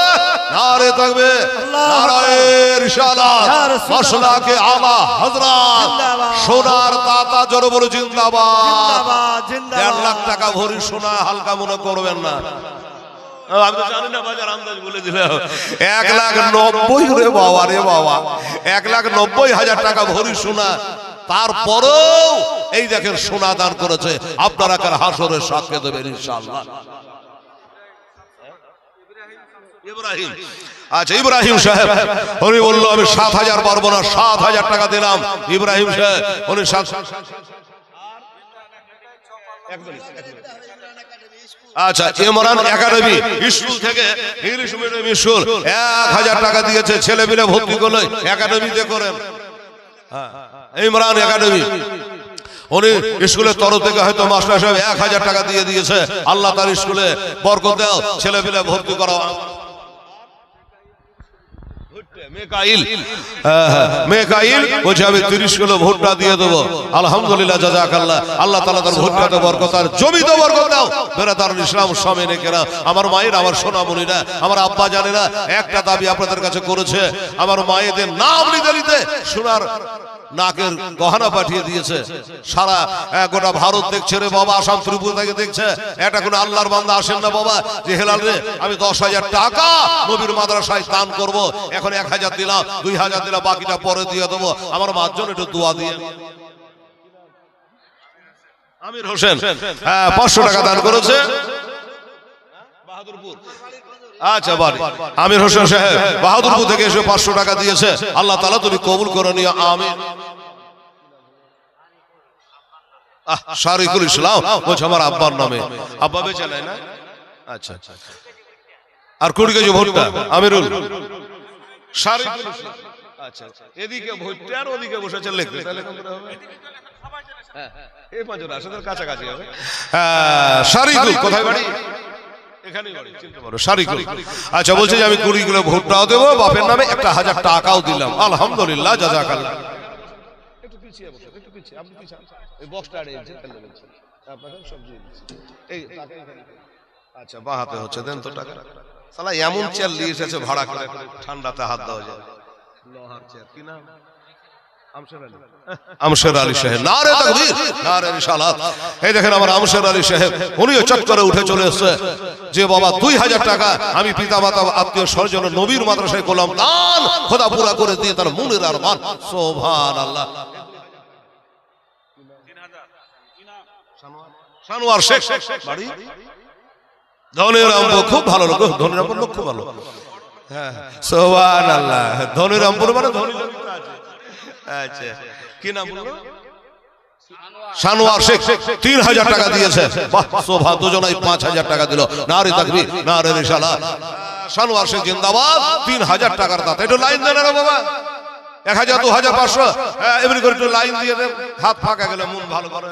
নারে তাকবীর, নারায়ে রিসালাত, মাসলাকে আলা হযরত, সোনার দাতা জোরে বলে জিন্দাবাদ জিন্দাবাদ। 1.5 লাখ টাকা ভরি সোনা হালকা মনে করবেন না। আমি তো জানি না বাজার আন্দাজ বলে দিলাম 1,90,000 রে বাবা রে বাবা, 1,90,000 টাকা ভরি সোনা। তারপরেও এই দেখেন সোনা দান করেছে। আপনারা কার হাসরের সাক্ষী দেবেন ইনশাআল্লাহ। ইব্রাহিম, আচ্ছা ইব্রাহিম সাহেব উনি বললো আমি 7,000 পারবো না, 7,000 টাকা দিলাম। ইব্রাহিম সাহেব উনি আচ্ছা ইমরান একাডেমি স্কুল থেকে ইংলিশ মিডিয়াম স্কুল 1,000 টাকা দিয়েছে, ছেলে মিলে ভর্তি করলে একাডেমিতে করেন। ইমরান একাডেমি উনি স্কুলের তরফ থেকে হয়তো মাস্টার সাহেব 1,000 টাকা দিয়ে দিয়েছে। আল্লাহ তার স্কুলে বরকত দাও, ছেলে মিলে ভর্তি করা। মেকাইল বলছে আমি 30 কিলো ভুট্টা দিয়ে দেবো। আলহামদুলিল্লাহ জাযাকাল্লাহ, আল্লাহ তাআলা তার ভুট্টাতে বরকত আর জমিতে বরকত দাও। বেরাদারুল ইসলাম সামনে কেরা আমার মায়ের আমার সোনামণিরা আমার আব্বা জানেরা একটা দাবি আপনাদের কাছে করেছে, আমার মায়েদের নাম নিতে নিতে সোনার নাকের গহনা পাঠিয়ে দিয়েছে। সারা গোটা ভারত দেখছে রে বাবা, আসাম ত্রিপুরা থেকে দেখছে। এটা কোনো আল্লাহর বান্দা আসেন না বাবা যে হেলাল রে আমি 10,000 টাকা নবীর মাদ্রাসায় দান করব, এখন 1,000 দিলাম 2,000 দিলাম বাকিটা পরে দিয়ে দেবো, আমার মার জন্য একটু দোয়া দিয়ে। আমির হোসেন 500 টাকা দান করেছে বাহাদুরপুর। আচ্ছা বাড়ি আমির হোসেন সাহেব বাহাদুরপুর থেকে এসে 500 টাকা দিয়েছে। আল্লাহ তাআলা তুমি কবুল করে নিও, আমিন। শারিকুল ইসলাম বলছে আমার আব্বার নামে, আব্বা বেঁচে নাই না? আচ্ছা আর 20 কেজি ভুট্টা আমিরুল শারিকুল ইসলাম। আচ্ছা এদিকে ভুট্টা আর ওদিকে বসেছে লিখতে, তাহলে কোন করে হবে? হ্যাঁ এই পাঁচটা আসলে কাছাকাছি হবে। শারিকুল কোথায় বাড়ি? এখানেই বাড়ি, চিনতে পারো শারিকুল। আচ্ছা বলছে যে আমি 20 কিলো ভুট্টাও দেবো, বাপের নামে 1,000 টাকাও দিলাম। আলহামদুলিল্লাহ জাযাকাল্লাহ। একটু পিছিয়ে বসো, একটু পিছিয়ে আপনি পিছিয়ে এই বক্সটা আড়িয়েছে ফেলে দিচ্ছি আপনাকে সবজি এই টাকা এখানে। আচ্ছা বাহাতে হচ্ছে দেন তো টাকা। শালা এমন চেয়ার নিয়ে এসেছে ভাড়া করে, ঠান্ডাতে হাত দেওয়া যায়। লোহার চেয়ার কি নাম? আমশের আলী সাহেব, নারে তাকবীর নারে রিসালাত। এই দেখেন আমার আমশের আলী সাহেব উনিও চক্করে উঠে চলে এসেছে যে বাবা 2,000 টাকা আমি পিতা মাতা আত্মীয় স্বজন নবীর মাদ্রাসায় করলাম দান, খোদা পুরা করে দিয়ে তার মনের আরমান। সুবহানাল্লাহ। সানোয়ার শেখ বাড়ি ধনিরামপুর, খুব ভালো লোক, ধনিরামপুর লোক খুব ভালো। হ্যাঁ সুবহানাল্লাহ, ধনিরামপুর মানে ধনী আছে। আচ্ছা কি নাম বললো? সানোয়ার শেখ 3,000 টাকা দিয়েছে। বাহ সুবহান, দুজনাই 5,000 টাকা দিল। নারে তাকবীর নারে রিসালাত। সানোয়ার শেখ জিন্দাবাদ 3000 টাকার দাতা। একটু লাইন দেন রে বাবা, 1000 2000 500 এমনি করে একটু লাইন দিয়ে দেন, হাত ফাঁকা গেলে মন ভালো করে।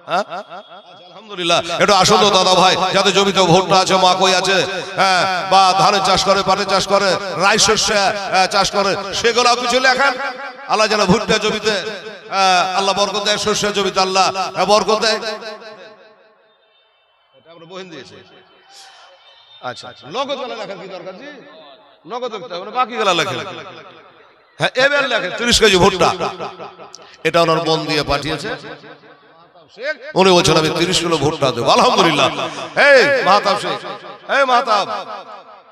হ্যাঁ আলহামদুলিল্লাহ। একটু আসুন তো দাদা ভাই, যাদের জমিতে ভুট্টা আছে, মাকই আছে, হ্যাঁ, বা ধানের চাষ করে, পাটের চাষ করে, রাই শস্য চাষ করে, সেগুলো কিছু লেখান। আল্লাহ যেন ভুট্টা জমিতে আল্লাহ বরকত দেয়, শস্য জমিতে আল্লাহ বরকত দেয়। এটা আমরা বহিন দিয়েছি। আচ্ছা নগদ গলা লেখার কি দরকার জি? নগদ লিখতে হবে না, বাকি গলা লেখে। হ্যাঁ এবার লেখে 30 কেজি ভুট্টা। এটা ওনার মন দিয়ে পাঠিয়েছে, উনি বলছেন আমি 30 কিলো ভুট্টা দেবো। আলহামদুলিল্লাহ। এই মাহতাব শেখ, এই মাহতাব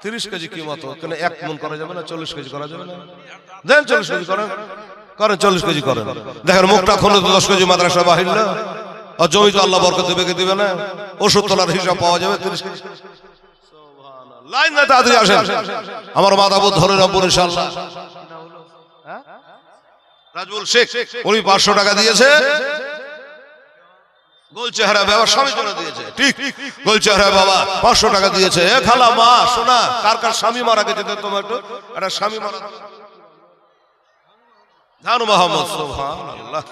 30 কেজি কি মতো, কেন 1 মন করা যাবে না? 40 কেজি করা যাবে না? দেন 40 কেজি করেন, করেন 40 কেজি করেন। দেখেন মুখটা খুলে তো 10 কেজি মাদ্রাসা বাহির না, আর জমি তো আল্লাহ বরকত দেবে, কে দিবে না? ওষুধ তোলার হিসাব পাওয়া যাবে 30 কেজি। লাইন না তাড়াতাড়ি আসেন, আমার মাদাবুদ ধরে রাখবো ইনশাআল্লাহ। রাজবুল শেখ উনি 500 টাকা দিয়েছে। গোল চেহারা বাবা স্বামী করে দিয়েছে, ঠিক গোল চেহারা বাবা 500 টাকা দিয়েছে। এ খালা মা শোনা, কার কার স্বামী মারা গেছে তোমার একটু একটা স্বামী মারা। ধান মোহাম্মদ সুবহানাল্লাহ,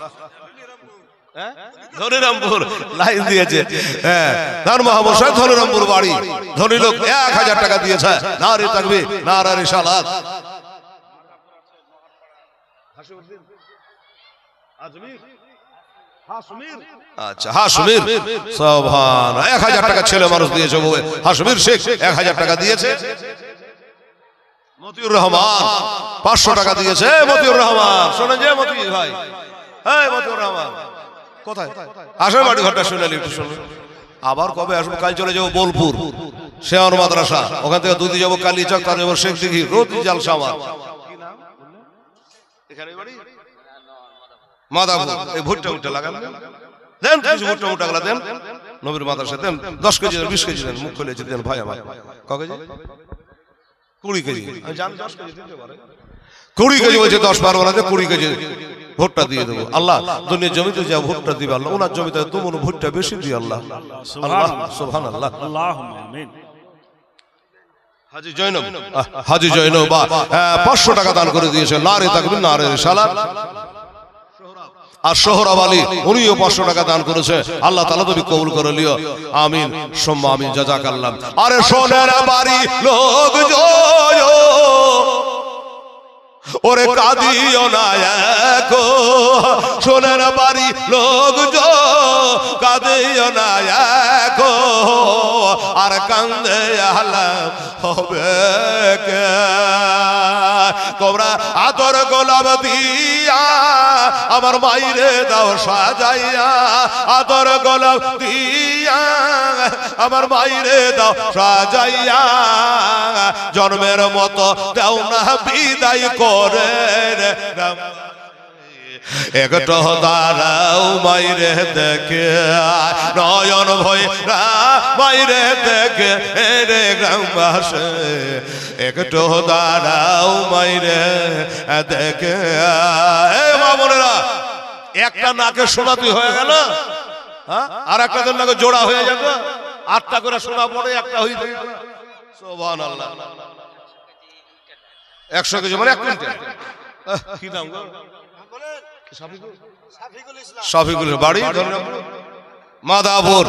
ধনিরামপুর লাইন দিয়েছে। হ্যাঁ ধান মোহাম্মদ সাহেব ধনিরামপুর বাড়ি, ধনী লোক 1000 টাকা দিয়েছে। নারে তাকবীর, নারে রিসালাত। আচ্ছা হাশমির সুবহান 1000 টাকা ছেলে মানুষ দিয়েছে। হাশমির শেখ 1000 টাকা দিয়েছে। মতিউর রহমান 500 টাকা দিয়েছে। মতিউর রহমান শোনেন যে মতি ভাই, এই মতিউর রহমান কোথায় আসেন? বাড়ি ঘরটা শুনলেন একটু শুনুন। আবার কবে আসবো? কাল চলে যাবো বোলপুর শেওয়ান মাদ্রাসা, ওখান থেকে দুদি যাবো কালীচক, তার যাবো শেখ দিঘি, রোজ জালসা। আমার এখানে বাড়ি মাদাবুর। এই ভুট্টা উঠে লাগান, দেন কিছু ভুট্টা মুটা গুলা দেন নবীর মাদ্রাসা, দেন 10 কেজি 20 কেজি দেন। মুখ খুলেছে দেন ভাই আমার। ক কেজি? 20 কেজি। আমি জানি 10 কেজি দিতে পারে, 20 কেজি বলছে, 10 পারবো না, 20 কেজি ভুট্টা দিয়ে দেবো। আল্লাহ দুনিয়ার জমিতে যা ভুট্টা দিবে আল্লাহ, ওনার জমিতে তুমি ভুট্টা বেশি দিই আল্লাহ। আল্লাহ সুবহানাল্লাহ, আল্লাহুম্মা আমিন। হাজী জয়নব, হাজী জয়নব 500 টাকা দান করে দিয়েছে। নারে তাকবীর, নারে রিসালাত। আর সোহরাব আলী উনিও 500 টাকা দান করেছে। আল্লাহ তাআলা তুমি কবুল করে লিও, আমিন সুম্মা আমিন, জাযাকাল্লাহ। আরে সোনার বাড়ি লোক জয়, ওরে কাঁদিও না একো, সোনার বাড়ি লোক জয়, কাঁদিও না একো, আর কান্দে আলাম হবে কে? তোমরা আদর গোলাপ দিয়া আমার মাইরে দাও সাজাইয়া, আদর গোলাপ দিয়া আমার মাইরে দাও সাজাইয়া, জন্মের মতো দাও না বিদায় করে রে। একটু দাঁড়াও মাইরে দেখে, নয়ন ভৈরা মাইরে দেখে রে গ্রামবাসী, একটু দাঁড়াও মাইরে দেখে। মা বোনেরা, একটা নাকে সোনা তুই হয়ে গেল, আর একটা নাকে জোড়া হয়ে যেত, 8টা করে সোনা পড়ে একটা হয়ে যেত। সুবহানাল্লাহ। 100 কেজি মানে 1 কুইন্টাল। কি নাম গো? শফিকুল বাড়ি মাদাবুর।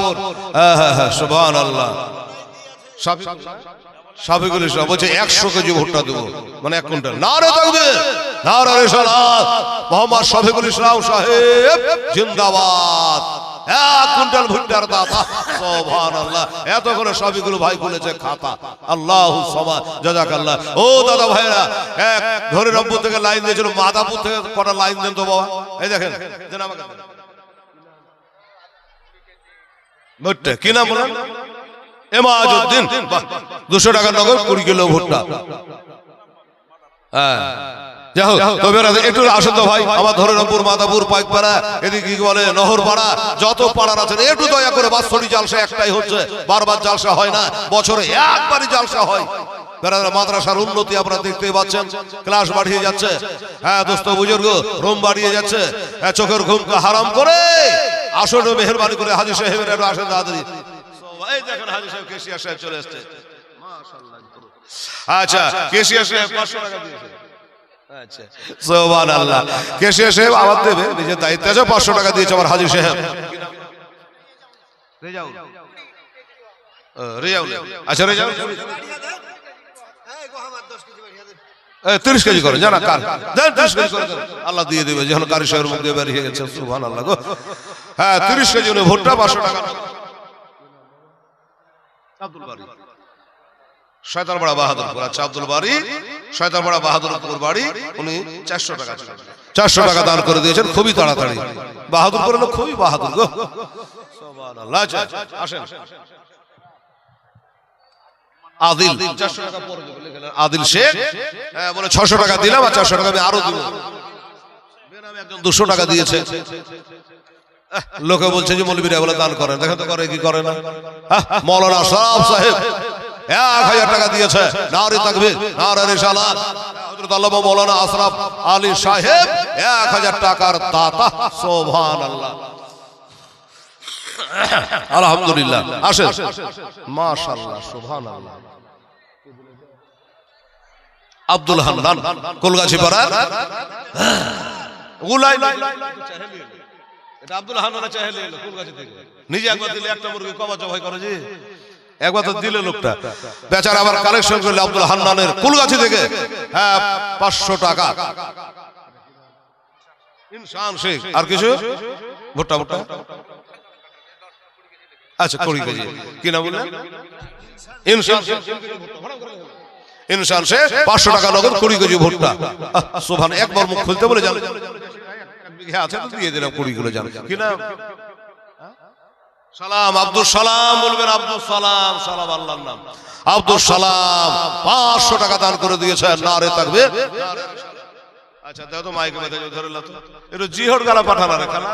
সুবহানাল্লাহ। শফিকুল ইসলাম বলছে 100 কেজি ভুট্টা দেবো, মানে 1 কুইন্টাল। নারে তাকবীর, নারে রিসালাত। মোহাম্মদ শফিকুল ইসলাম সাহেব জিন্দাবাদ। 1 কুইন্টাল ভুট্টার দাতা। সুবহানাল্লাহ। এত করে শফিকুল ভাই খুলেছে খাতা। আল্লাহু সামাদ, জাযাকাল্লাহ। ও দাদা ভাইরা, এক ধরে রব্বু থেকে লাইন দিয়েছিল, মাদাপুর থেকে কটা লাইন দেন তো বাবা। এই দেখেন, দেন আমাকে ভুট্টা। কি নাম বলেন? এমাজউদ্দিন। 200 টাকা নগদ 20 কিলো ভুট্টা। হ্যাঁ যাই হোক, তবে একটু আসেন তো ভাই, আমার ধরেরামপুর, মাদাপুর, পাইকপাড়া, এদিকে কি বলে নহরপাড়া, যত পাড়ার আছেন একটু দয়া করে। বাৎসরিক জালসা একটাই হচ্ছে, বারবার জালসা হয় না, বছরে একবারই জালসা হয়। মাদ্রাসার উন্নতি আপনারা দেখতেই পাচ্ছেন, ক্লাস বাড়িয়ে যাচ্ছে। হ্যাঁ দোস্ত বুজুর্গ, রুম বাড়িয়ে যাচ্ছে। চোখের ঘুমকে হারাম করে আসলে মেহেরবানি করে হাজী সাহেবের একটু আসেন তাড়াতাড়ি। এই দেখেন হাজী সাহেব, কেশিয়া সাহেব চলে এসছে। মাশাআল্লাহ। আচ্ছা কেশিয়া সাহেব 500 টাকা দিয়েছে। আচ্ছা সুবহানাল্লাহ, কেশিয়া সাহেব আবার দেবে, নিজের দায়িত্বে আছে, 500 টাকা দিয়েছে আমার হাজী সাহেব রেজাউল। রেজাউল, আচ্ছা রেজাউল 30 কেজি করে জানা কার দেন, 30 কেজি করে আল্লাহ দিয়ে দেবে, যখন কারি সাহেবের মুখ দিয়ে বেরিয়ে গেছে সুবহানাল্লাহ গো। হ্যাঁ 30 কেজি উনি ভুট্টা 500 টাকা। আব্দুল বারী শয়তানপাড়া বাহাদুরপুর, আচ্ছা আব্দুল বারী শয়তানপাড়া বাহাদুরপুর বাড়ি, উনি 400 টাকা 400 টাকা দান করে দিয়েছেন খুবই তাড়াতাড়ি। বাহাদুরপুর হলো খুবই বাহাদুর গো সুবহানাল্লাহ। আচ্ছা আসেন আদিল 400 টাকা পরে দেবেন, আদিল শেখ বলে 600 টাকা দিলাম আর 400 টাকা আমি আরো দিব। বেনামে একজন 200 টাকা দিয়েছে। লোকে বলছে যে মৌলবীরা বলে দান করেন, দেখেন তো করে কি করে না। মাওলানা আশরাফ সাহেব 1000 টাকা দিয়েছে, নারে তাকবীর নারে রিসালাত। হযরত আল্লামা মাওলানা আশরাফ আলী সাহেব 1000 টাকার দাতা সুবহানাল্লাহ আলহামদুলিল্লাহ। আসেন মাশাআল্লাহ সুবহানাল্লাহ। আব্দুল হান্নান কলগাছি পাড়া গুলাই, এটা আব্দুল হান্নান চাহেলে এলো কলগাছি থেকে, নিজে একবার দিলে একটা মুরগি কবা জবাই করে জি, একবার তো দিলে লোকটা বেচারা আবার কালেকশন করলে আব্দুল হান্নানের কুলগাছি থেকে। হ্যাঁ 500 টাকা ইনসান শেখ। আর কিছু ভুট্টা ভুট্টা আচ্ছা 20 কেজি কি না বললেন, ইনসান শেখ। ইনসান শেখ 500 টাকা নগদ 20 কেজি ভুট্টা সুবহান। একবার মুখ খুলতে বলে জান আছে তো দিয়ে দিলাম 20 কিলো জান কি না। সালাম আব্দুল সালাম বলবেন, আব্দুল সালাম, সালাম আল্লাহর নাম আব্দুল সালাম 500 টাকা দান করে দিয়েছে, নারে তাকবীর। আচ্ছা দাও তো মাইকে মধ্যে ধরে লাতো, একটু জিহর গালা পাঠানা রে খানা,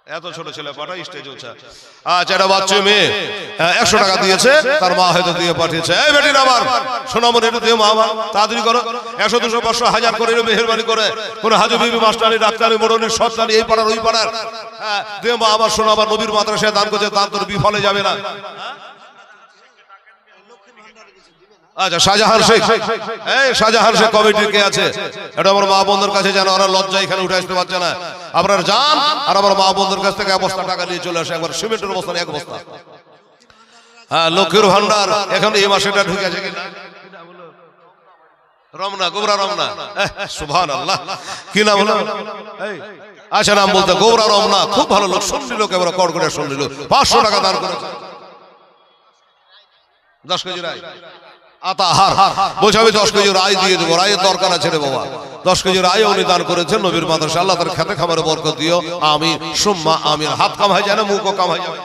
এত ছোট ছেলে পাঠা স্টেজ উঠছে। আচ্ছা এটা বাচ্চা মেয়ে 100 টাকা দিয়েছে, তার মা হয়তো দিয়ে পাঠিয়েছে। এই বেটি আমার সোনামণি একটু দিও মা, আমার তাড়াতাড়ি করো, 100 200 500 1000 করে মেহেরবানি করে, কোন হাজী বিবি মাস্টারি ডাক্তারি মোড়নি সরকারি এই পাড়ার ওই পাড়ার দিও মা আমার সোনা, আমার নবীর মাদ্রাসায় দান করছে, দান তোর বিফলে যাবে না। আচ্ছা শাহজাহান শেখ, এই শাহজাহান শেখ কমিটির কে আছে, এটা আমার মা বোনদের কাছে জানো, ওরা লজ্জা এখানে উঠে আসতে পারছে না। আপনারা যান আর আমার মা বোনদের কাছ থেকে 1 বস্তা টাকা নিয়ে চলে আসে, একবার সিমেন্টের বস্তা 1 বস্তা। হ্যাঁ লক্ষ্মীর ভান্ডার এখন এই মাসেটা ঢুকে আছে কিনা, রমনা গোবরা রমনা সুবহানাল্লাহ কি নাম হলো, আচ্ছা নাম বলতে গোবরা রমনা, খুব ভালো লোক, শুনলি লোক এবার কর করে শুনলি, 500 টাকা দান করেছে। 10 কেজি রায় আতাহার বলছে আমি 10 কেজি রায় দিয়ে দেবো, রায়ের দরকার আছে রে বাবা। 10 কেজি রায় উনি দান করেছেন নবীর মাদ্রাসা, আল্লাহ তার খেতে খামারে বরকত দিও আমিন সুম্মা আমিন। হাত কাম হয় যায় না, মুখও কাম হয় যায়।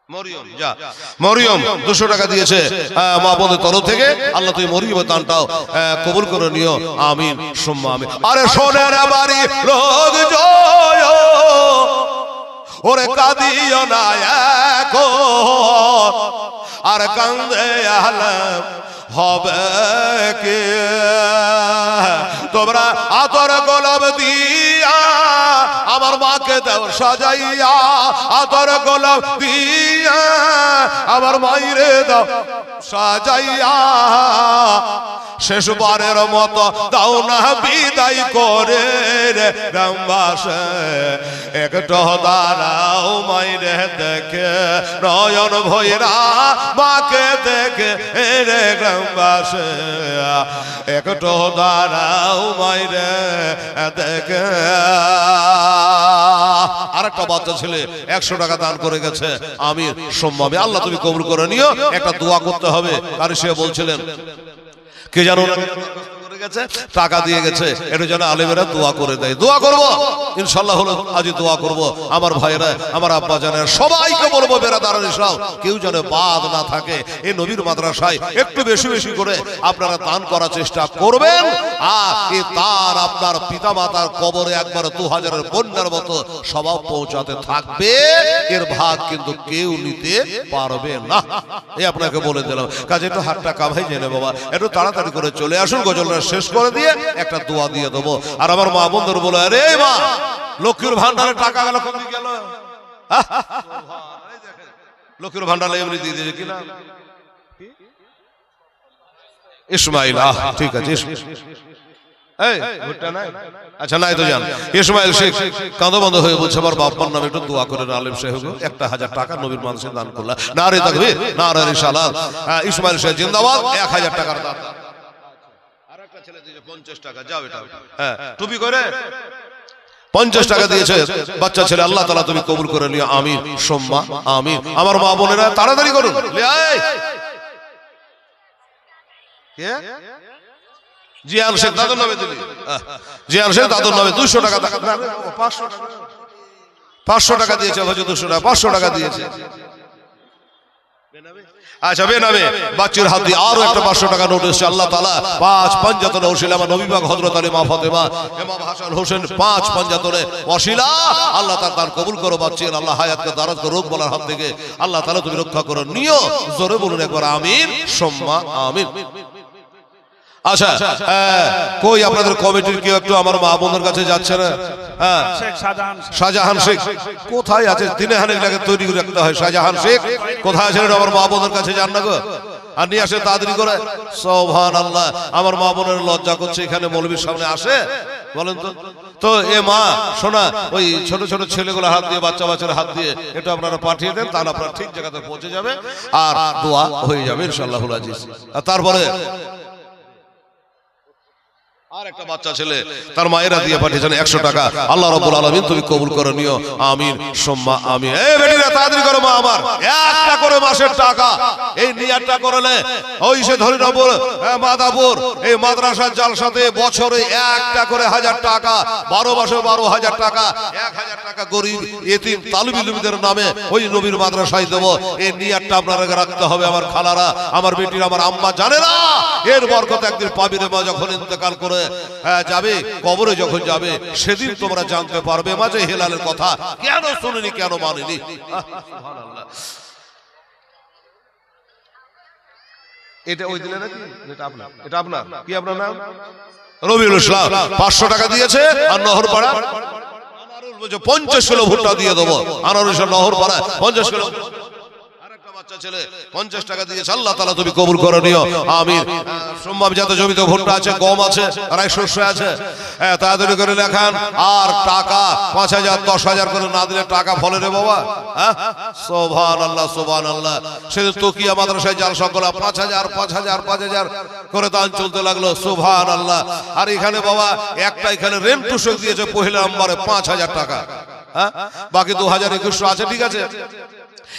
মরিয়ম যা, মরিয়ম 200 টাকা দিয়েছে মা বোনের তরফ থেকে, আল্লাহ তুমি মরিয়মের দানটাও কবুল করে নিও আমিন সুম্মা আমিন। আরে সোনের বাড়ি লোক জয় ওরে কাঁদিও না এখন, আর কান্দে আলম হবে কে, তোমরা আতর গোলাপ দিয়া আমার মাকে দাও সাজাইয়া, আতর গোলাপ দিয়া আমার মাইরে দাও সাজাইয়া, শেষবারের মতো দাও না বিদায় করে রে গ্রামবাসে, একটু দাঁড়াও মাইরে দেখে নয়ন ভৈরা মাকে দেখে রে গ্রামবাসে, একটু দাঁড়াও মাইরে দেখে। আরেকটা বাচ্চা ছেলে 100 টাকা দান করে গেছে আমিন সুম্মা আমিন। আল্লাহ তুমি কবুল করে নিও। একটা দোয়া করতে হবে, কারণ সে বলছিলেন কে জানো গেছে টাকা দিয়ে গেছে, এটা যেন আলেমেরা দোয়া করে দেয়। দোয়া করবো ইনশাআল্লাহ, হলো আজই দোয়া করবো। আমার ভাইয়েরা আমার আব্বা জানেন সবাইকে বলবো বেরাদারান ইসলাম কেউ যেন বাদ না থাকে, এই নবীর মাদ্রাসায় একটু বেশি বেশি করে আপনারা দান করার চেষ্টা করবেন। আর এই তার আপনার পিতা মাতার কবরে একবার 2000-এর বন্যার মতো স্বভাব পৌঁছাতে থাকবে, এর ভাগ কিন্তু কেউ নিতে পারবে না, এই আপনাকে বলে দিলাম। কাজে একটু হাতটা কামাই জেনে বাবা, একটু তাড়াতাড়ি করে চলে আসুন, গজলটা শেষ করে দিয়ে একটা দোয়া দিয়ে দেবো। আর আমার মা বন্ধুর বলে আরে মা লক্ষ্মীর ভান্ডারে টাকা গেল কোন দিকে গেল, লক্ষ্মীর ভান্ডারে এমনি দিয়ে দিয়েছে কিনা ইসমাইল, ঠিক আছে। আচ্ছা নাই তো জান, ইসমাইল শেখ কাঁদো বন্ধ হয়ে বলছে আমার বাপ্পার নামে একটু দোয়া করেন আলেম সাহেব, 1000 টাকা নবীর মানুষে দান করলাম। নারে তাকবীর, নারে রিসালাত। ইসমাইল শেখ জিন্দাবাদ, 1000 টাকার দান। আরেকটা ছেলে দিয়েছে 50 টাকা, যাও এটা, হ্যাঁ টুপি করে 50 টাকা দিয়েছে বাচ্চা ছেলে। আল্লাহ তাআলা তুমি কবুল করে নিও, আমিন সুম্মা আমিন। আমার মা বোনেরা তাড়াতাড়ি করুন। কে? জিয়ান শেখ দাদুর নামে দিলি, জিয়ান শেখ দাদুর নামে 200 টাকা, 500 টাকা দিয়েছে, 200 টাকা, 500 টাকা দিয়েছে। আচ্ছা বেনামে বাচ্চার হাত দিয়ে আরো একটা 500 টাকা নোট এসেছে। আল্লাহ তাআলা 5 পাঞ্জাতনে ওসিলা আমার নবী পাক হযরত আলী মা ফাতেমা ইমাম হাসান হোসেন 5 পাঞ্জাতনে ওসিলা আল্লাহ তাআলা দান কবুল করো। বাচ্চার আল্লাহ হায়াতকে দারাজ করো, রোগ বলার হাত থেকে আল্লাহ তাআলা তুমি রক্ষা করো নিও। জোরে বলুন একবার আমিন সুম্মা আমিন। আচ্ছা কই আপনাদের কমিটির কেউ একটু আমার মা বোনদের কাছে যাচ্ছে না? হ্যাঁ শাহজাহান শেখ কোথায় আছে? দিনে হানেক লাগে তৈরি করে রাখতে হয়। শাহজাহান শেখ কোথায় আছেন? আমার মা বোনদের কাছে যান না গো, আর নিয়ে আসে তাড়াতাড়ি করে। সুবহানাল্লাহ, আমার মা বোনের লজ্জা করছে এখানে মৌলবীর সামনে আসে, বলেন তো। তো এ মা শোনা, ওই ছোট ছোট ছেলেগুলো হাত দিয়ে, বাচ্চা বাচ্চার হাত দিয়ে একটু আপনারা পাঠিয়ে দেন, তাহলে আপনারা ঠিক জায়গাতে পৌঁছে যাবে আর দোয়া হয়ে যাবে ইনশাআল্লাহুল আজিজ। আর তারপরে আর একটা বাচ্চা ছেলে তার মায়েরা দিয়ে পাঠিয়েছেন 100 টাকা। আল্লাহ রাব্বুল আলামিন তুমি কবুল করে নিও, আমিন সুম্মা আমিন। এই বেটিরা তাড়াতাড়ি করো মা আমার, একটা করে মাসের টাকা এই নিয়াতটা করলে ওই সে ধরিরাপুর মাদাপুর এই মাদ্রাসার জালসাতে বছরে একটা করে 1000 টাকা, 12 মাসে 12,000 টাকা, 1000 টাকা গরিব এতিম তালিবুল ইলমদের নামে ওই নবীর মাদ্রাসায় দেব। এই নিয়াতটা আপনারা রাখতে হবে আমার খালারা, আমার বেটিরা, আমার আম্মা জানে না। এর বরকত একদিন পাবি রে মা, যখন ইন্তেকাল করে যাবে কবরে যখন যাবে সেদিন তোমরা জানতে পারবে মাঝে হেলালের কথা কেন শুনিনি, কেন মানিনি। সুবহানাল্লাহ। এটা ওই দিলে নাকি? এটা আপনার, এটা আপনার কি? আপনার নাম রবিউল ইসলাম 500 টাকা দিয়েছে। আর নহরপাড়া আনারুল বলছে 50 কিলো ভুট্টা দিয়ে দেবো। আনারুল ইসলাম নহরপাড়া 50 কিলো। বাচ্চা ছেলে 50 টাকা দিয়েছে। আল্লাহ তাআলা তুমি কবুল করে নিও, আমিন। সম্ভব যত জমিতে ভুট্টা আছে, গম আছে, রাই শস্য আছে, তাড়াতাড়ি করে লেখান। আর টাকা 5000 10,000 করে না দিলে টাকা ফলে রে বাবা। সুবহানাল্লাহ সুবহানাল্লাহ। সেদিন তোকিয়া মাদ্রাসায় জাল সকল 5000 5000 5000 করে দান চলতে লাগলো। সুবহানাল্লাহ। আর এখানে বাবা একটা এখানে রেন্ট টুসক দিয়েছে পহিলা নম্বরে 5000 টাকা, বাকি 2000-2100 আছে, ঠিক আছে।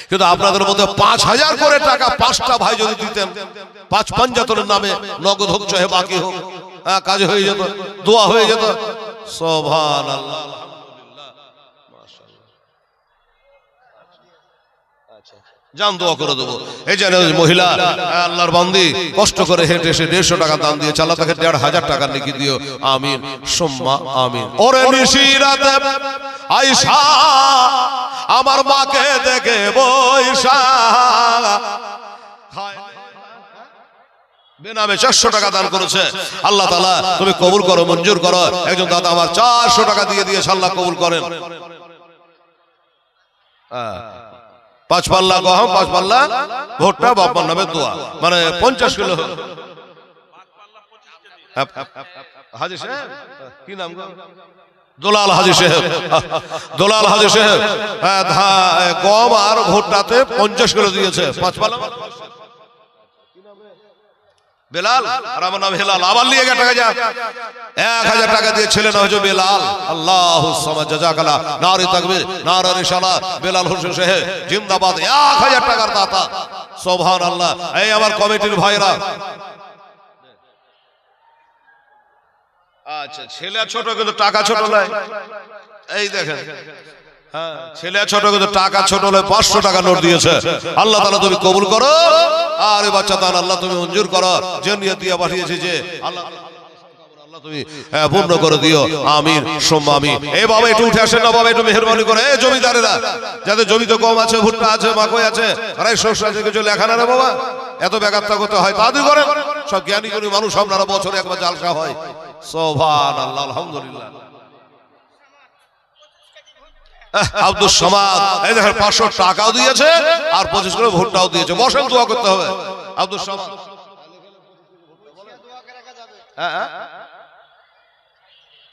কিন্তু আপনাদের মধ্যে 5000 করে টাকা 5টা ভাই যদি দিতেন, 5 পাঞ্জাতনের নামে নগদ হোক চাহে বাকি হোক, কাজ হয়ে যেত, দোয়া হয়ে যেত। সুবহানাল্লাহ আলহামদুলিল্লাহ মাশাআল্লাহ। আচ্ছা জান দোয়া করে দেবো। এই যে মহিলা আল্লাহর বান্দি কষ্ট করে হেঁটে এসে 150 টাকা দান দিয়ে আল্লাহ তাকে 1500 টাকা লিখে দিও, আমিন সুম্মা আমিন। ওরে নিশিরাতে আয়েশা আমার মাকে দেখে বৈশা বেনামে 400 টাকা দান করেছে। আল্লাহ তাআলা তুমি কবুল করো, মঞ্জুর করো। একজন দাদা আমার 400 টাকা দিয়ে দিয়েছে, আল্লাহ কবুল করেন। 5 পাল্লা গহম, 5 পাল্লা ভুট্টা, বাবার নামে দোয়া, মানে 50 কিলো। হাজী সাহেব কি নাম গো? দোলাল হাজী সাহেব, দোলাল হাজী সাহেব গম আর ভুট্টাতে 50 কিলো দিয়েছে। 5 পাল্লা বেলাল, আর আমার নাম হেলাল। আবার নিয়ে গেছে টাকা, যা 1000 টাকা দিয়ে ছেলে না হয়েছে বেলাল। আল্লাহুস সামাদ, জাযাকাল্লাহ, নারে তাকবীর, নারে রিসালাত। বেলাল হোসেন সাহেব জিন্দাবাদ, 1000 টাকার দাতা। সুবহানাল্লাহ। এই আমার কমিটির ভাইরা, আচ্ছা ছেলে ছোট কিন্তু টাকা ছোট নয়। এই দেখেন, হ্যাঁ ছেলে ছোট কিন্তু টাকা ছোট নয়। 500 টাকা নোট দিয়েছে। আল্লাহ তাআলা তুমি কবুল করো। আর এই বাচ্চা দান আল্লাহ তুমি মঞ্জুর করো। যে নিয়ত দিয়ে পাঠিয়েছে যে আল্লাহ তুমি পূর্ণ করে দিও, আমিন সুম্মা আমিন। এই বাবা একটু উঠে আসেন না বাবা, একটু মেহেরবানি করে। এই জমিদারেরা যাদের জমিতে গম আছে, ভুট্টা আছে, মাকই আছে, রাই শস্য আছে, কিছু লেখা না রে বাবা, এত বেগাত্তা করতে হয় তাদের করেন। সব জ্ঞানী গুণী মানুষ, আপনারা বছরে একবার জালসা হয়। সুবহানাল্লাহ আলহামদুলিল্লাহ। আব্দুস সামাদ এই দেখেন 500 টাকাও দিয়েছে আর 25 কিলো ভুট্টাও দিয়েছে। বসেন, দোয়া করতে হবে। আব্দুস সামাদ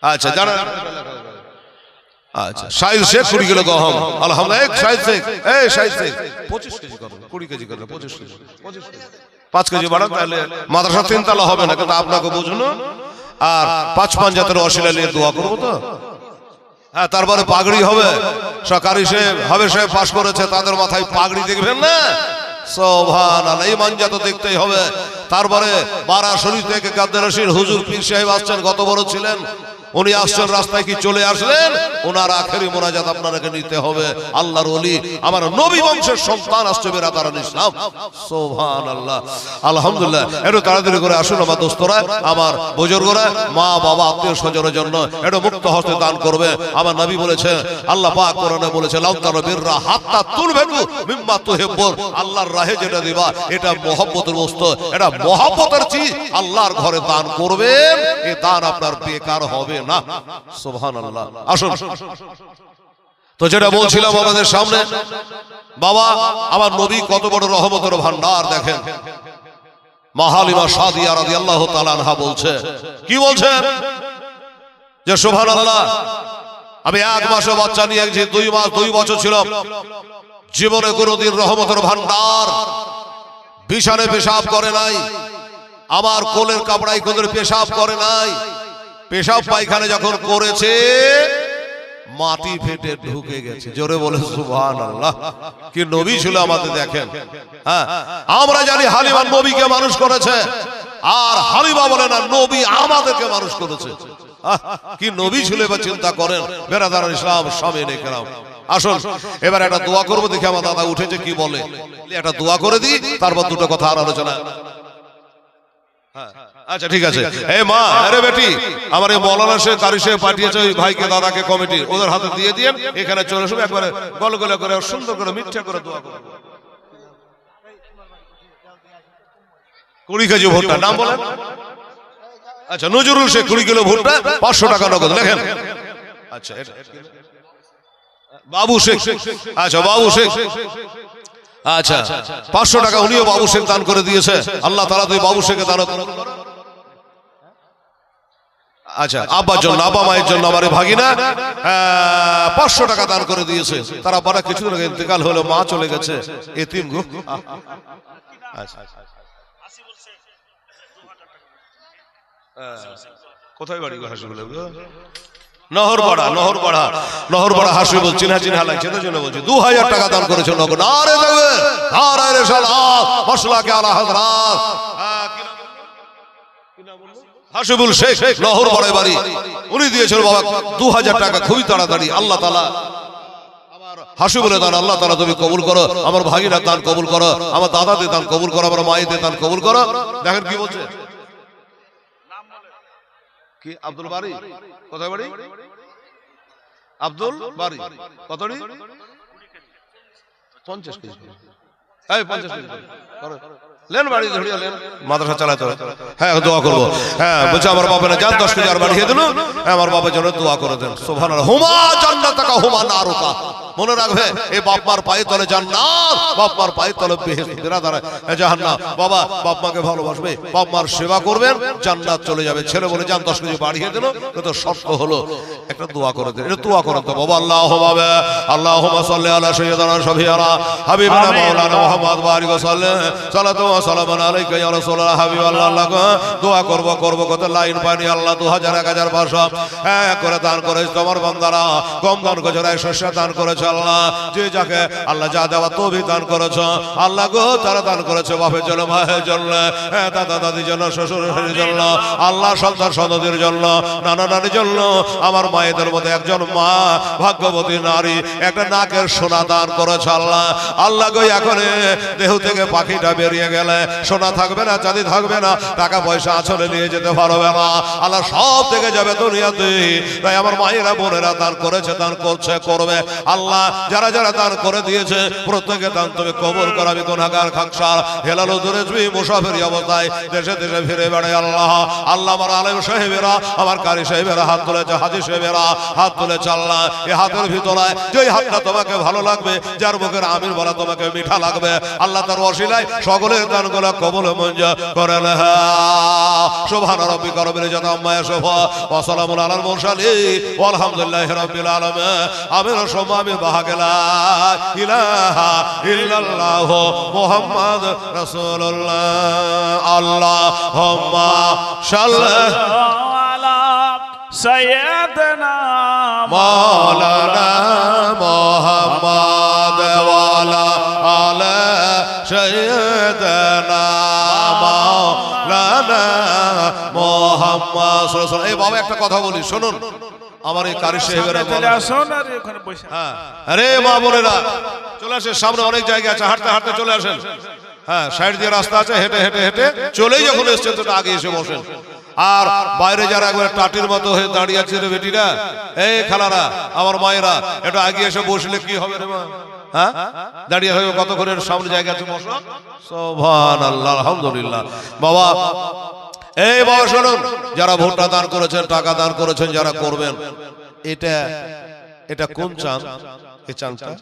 আচ্ছা জানা আচ্ছা শাহিদ শেখ 20 কিলো গহম আলহামদুলিল্লাহ। শাহিদ শেখ এই শাহিদ শেখ 25 কেজি করো, 20 কেজি করো, 25 কেজি 5 কেজি বাড়ান, তাহলে মাদ্রাসা 3 তলা হবে না, কিন্তু আপনাকে বুঝুন। আর 5 পাঞ্জাতের ওসিলা নিয়ে দোয়া করবো তো। হ্যাঁ, তারপরে পাগড়ি হবে। সরকারি সাহেব হবে সাহেব পাশ করেছে, তাদের মাথায় পাগড়ি দেখবেন না? সুবহানাল্লাহ, এই মানজা তো দেখতেই হবে। তারপরে বারা শরীফ থেকে কাদের রশিদ হুজুর পীর সাহেব আসছেন, কত বড় ছিলেন উনি, আসছেন রাস্তায় কি চলে আসলেন, ওনার আখেরি মোনাজাত আপনাকে নিতে হবে। আল্লাহর ওলি আমার নবী বংশের সন্তান আসছে বেরাদারান ইসলাম। সুবহানাল্লাহ, আলহামদুলিল্লাহ। একটু তাড়াতাড়ি করে আসুন আমার দোস্তরা, আমার বুজুর্গরা, মা বাবা আত্মীয় স্বজনের জন্য একটু মুক্ত হস্তে দান করবে। আমার নবী বলেছে, আল্লাহ পাক কোরআনে বলেছে, লাউ তারা বিররা হাত্তা তুলবেকু মিম্মা তুহিব্বুন, আল্লাহর রাহে যেটা দিবা এটা মহব্বতের বস্তু, এটা মহব্বতের চিজ। আল্লাহর ঘরে দান করবেন, এই দান আপনার বেকার হবে না। সুবহানাল্লাহ। আসুন, তো যেটা বলছিলাম আমাদের সামনে, বাবা আমার নবী কত বড় রহমতের ভান্ডার দেখেন। মা হালিমা সাদিয়া রাদিয়াল্লাহু তাআলা আনহা বলছে, কি বলছেন যে সুবহানাল্লাহ, আমি 1 মাসে বাচ্চা নিয়ে গেছি, 2 মাস 2 বছর ছিল, জীবনে কোনোদিন রহমতের ভান্ডার বিছানে পেশাব করে নাই, আমার কোলের কাপড়াই কোলের পেশাব করে নাই। পেশাব পায়খানা যখন করেছে মাটি ফেটে ঢুকে গেছে। জোরে বলে সুবহানাল্লাহ। কি নবী ছিল আমাদের দেখেন। হ্যাঁ, আমরা জানি হালিমা নবীকে মানুষ করেছে, আর হালিমা বলে না নবী আমাদেরকে মানুষ করেছে। কি নবী ছিল এবার চিন্তা করেন বেরাদারান ইসলাম সামিনে কেরাম। আসুন এবার একটা দোয়া করবো, দেখি আমার দাদা উঠেছে কি বলে, একটা দোয়া করে দিই, তারপর দুটো কথা আর আলোচনা। আচ্ছা ঠিক আছে। এ মা, আরে বেটি, আমার এই মৌলানা শেখ কারি সাহেব পাঠিয়েছে ওই ভাইকে দাদাকে কমিটি, ওদের হাতে দিয়ে দিয়েন, এখানে চলে আসবে, একবারে গলগলে করে সুন্দর করে মিঠা করে দোয়া করব। 20 কেজি ভুট্টা, নাম বলেন? আচ্ছা নজরুল শেখ 20 কিলো ভুট্টা, 500 টাকা নগদ লেখেন। আচ্ছা বাবু শেখ, আচ্ছা বাবু শেখ, আচ্ছা 500 টাকা উনিও বাবু শেখ দান করে দিয়েছে। আল্লাহ তাআলা তুই বাবু শেখকে দান করুন। আচ্ছা আব্বার জন্য, আব্বা মায়ের জন্য আমার ভাগিনা 500 টাকা দান করে দিয়েছে। তারা বড় কিছুদিন আগে ইন্তেকাল হলো, মা চলে গেছে এতিম গো। আচ্ছা কোথায় বাড়ি গো? হাসিবুল নহরপাড়া, নহরপাড়া, নহরপাড়া হাসিবুল চিনহা চিনহা লাগছে, তার জন্য বলছি 2000 টাকা দান করেছে নগদ। আরে দেখবে আরে রিসালাত মাসলাকে আলা হযরত হাসিবুল শেখ নহরপাড়ায় বাড়ি, উনি দিয়েছেন বাবা 2000 টাকা, খুবই তাড়াতাড়ি। আল্লাহ তাআলা আমার হাসিবুলের দান আল্লাহ তাআলা তুমি কবুল করো, আমার ভাগিনার দান কবুল করো, আমার দাদাদের দান কবুল করো, আমার মায়েদের দান কবুল করো। দেখেন কি বলছে, কি আব্দুল বাড়ি, কোথায় বাড়ি? আব্দুল বাড়ি কত? 50 কেজি। এই 50 কেজি লেন, বাড়ি ধরিয়া লেন, মাদ্রাসা চালাতে হবে। হ্যাঁ দোয়া করবো। হ্যাঁ বলছে আমার বাবা না যান 10 কেজি আর বাড়িয়ে দিল, আমার বাবার জন্য দোয়া করে দেন। সুবহানাল্লাহ। হুমা জান্নাতাকা হুমা নারুকা, মনে রাখবে এই বাপ মার পায়ে তলে জান্নাত, বাপ মার পায়ে তলে বেহেশত, বিরাদারা জাহান্নাম। বাবা বাপ মাকে ভালোবাসবে, বাপ মার সেবা করবেন, জান্নাত চলে যাবে। ছেলে বলে যান 10 কেজি বাড়িয়ে দিল, কিন্তু শর্ত হলো একটা দোয়া করে দেন। এটা দোয়া করেন তো বাবা। আল্লাহুম্মা আল্লাহুম্মা সাল্লি আলা সাইয়্যিদিনা শাফিআনা হাবিবিনা মাওলানা মুহাম্মদ বারিক ওয়া সাল্লাম সালাতু ওয়া সালামুন আলাইকা ইয়া রাসূলুল্লাহ হাবিবাল্লাহ। আল্লাহ দোয়া করব কত লাইন পানি আল্লাহ 2000 1500 এক করে দান করেছে তোমার বান্দারা, কম দান করেছে, 100 দান করেছে। আল্লাহ যে যাকে আল্লাহ যা দেওয়া তৌফিক দান করেছে আল্লাহ গো, তারা দান করেছে বাপের জন্য, মায়ের জন্য, দাদা দাদির জন্য, শ্বশুর শাশুড়ির জন্য, আল্লাহ সন্তান সন্ততির জন্য, নানা নানির জন্য। আমার মায়েদের মধ্যে একজন মা ভাগ্যবতী নারী একটা নাকের সোনা দান করেছে। আল্লাহ আল্লাহ গো, এখন দেহ থেকে পাখিটা বেরিয়ে গেলে সোনা থাকবে না, চাঁদি থাকবে না, টাকা পয়সা আছলে নিয়ে যেতে পারবে না, আল্লাহ সব থেকে যাবে দুনিয়াতে। তাই আমার মায়েরা বোনেরা দান করেছে, দান করছে, করবে। আল্লাহ আল্লাহ যারা যারা দান করে দিয়েছে প্রত্যেকে দান তুমি কবুল করো। আমি গুনাহগার খাকসার হেলাল দুরজবি মুসাফিরি অবস্থায় দেশে দেশে ফিরে বেড়াই আল্লাহ। আল্লাহ আমার আলেম সাহেবেরা, আমার কারি সাহেবেরা হাত তুলেছে, হাজি সাহেবেরা হাত তুলেছে আল্লাহ। এই হাতের ভিতরে যে হাতটা তোমাকে ভালো লাগবে, যার মুখের আমির বলা তোমাকে মিঠা লাগবে, আল্লাহ তার ওসিলায় সকলের দানগুলো কবুল মঞ্জুর করেন। সুবহান রাব্বিকা রব্বিল ইজ্জাতি আম্মা ইয়াসিফুন ওয়া সালামুন আলাল মুরসালিন ওয়ালহামদুলিল্লাহি রাব্বিল আলামিন। আমির সম্মামি বাহাগলা ইলাহা ইল্লাল্লাহ মুহাম্মদ রাসূলুল্লাহ। আল্লাহুম্মা সাল্লি আলা সাইয়্যিদিনা মাওলানা মুহাম্মদ ওয়া আলা আলি সাইয়্যিদিনা মাওলানা মুহাম্মদ সাল্লাল্লাহু আলাইহি ওয়াসাল্লাম। এই বাবা একটা কথা বলি শুনুন, আমার এই কারি সাহেবেরা হ্যাঁ, আরে মা বোনেরা চলে আসেন, সামনে অনেক জায়গা আছে, হাঁটতে হাঁটতে চলে আসেন। হ্যাঁ, সাইড দিয়ে রাস্তা আছে, হেঁটে হেঁটে হেঁটে চলেই যখন এসছেন তো আগে এসে বসেন। আর বাইরে যারা একবার টাটির মতো হয়ে দাঁড়িয়ে আছে রে বেটিরা, এই খালারা, আমার মায়েরা, একটু আগে এসে বসলে কি হবে রে মা? হ্যাঁ, দাঁড়িয়ে হবে কতক্ষণের সামনে জায়গা আছে, বসো। সুবহানাল্লাহ, আলহামদুলিল্লাহ। বাবা, এই বাবা শুনুন, যারা ভোটটা দান করেছেন, টাকা দান করেছেন, যারা করবেন, এটা এটা কোন চাঁদ? এই চাঁদটা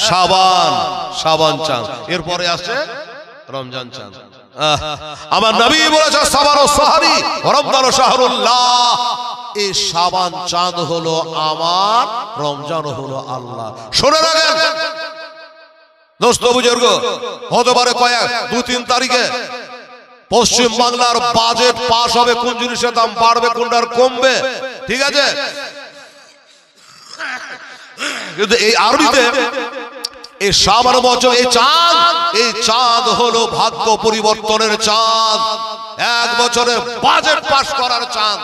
শাবান, শাবান চাঁদ। এরপরে আসছে রমজান চাঁদ। আমার নবী বলেছেন শাবান ও শাহরি রমজান ও শাহরুল্লাহ। এই শাবান চাঁদ হলো আমার, রমজান হলো আল্লাহ। শুনে রাখেন দোস্ত বুজুর্গ, হতে পারে কয়েক 2-3 তারিখে পশ্চিম বাংলার বাজেট পাস হবে, কোন জিনিসের দাম বাড়বে, কোনটার কমবে, ঠিক আছে? কিন্তু এই আরবিতে এই শাবান বছর এই চাঁদ হলো ভাগ্য পরিবর্তনের চাঁদ, 1 বছরে বাজেট পাস করার চাঁদ।